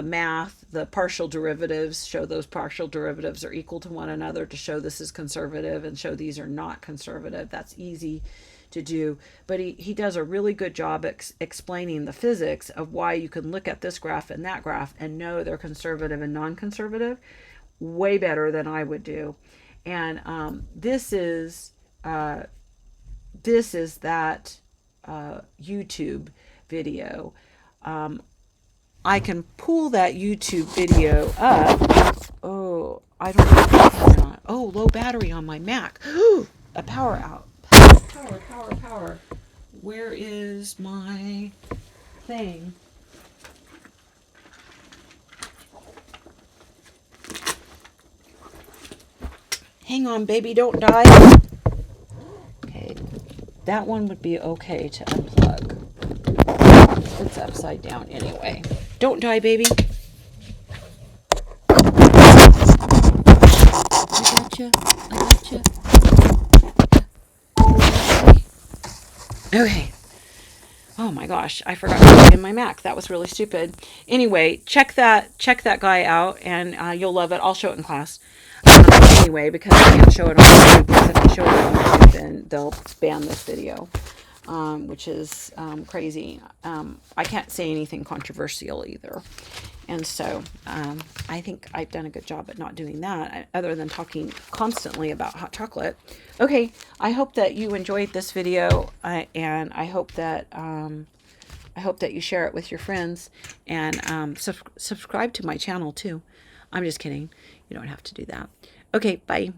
math, the partial derivatives, show those partial derivatives are equal to one another to show this is conservative and show these are not conservative. That's easy to do, but he does a really good job explaining the physics of why you can look at this graph and that graph and know they're conservative and non-conservative way better than I would do. And this is that YouTube video. I can pull that YouTube video up. Oh, I don't know. Oh, low battery on my Mac. A power out. Power. Where is my thing? Hang on, baby, don't die. Okay, that one would be okay to unplug. It's upside down anyway. Don't die, baby. I gotcha. Okay. Oh my gosh, I forgot to plug in my Mac. That was really stupid. Anyway, check that guy out, and you'll love it. I'll show it in class. Anyway, because I can't show it on YouTube, because if I show it on YouTube, then they'll ban this video, which is crazy. I can't say anything controversial either. And so I think I've done a good job at not doing that, other than talking constantly about hot chocolate. Okay, I hope that you enjoyed this video, and I hope that you share it with your friends, and subscribe to my channel too. I'm just kidding. You don't have to do that. Okay, bye.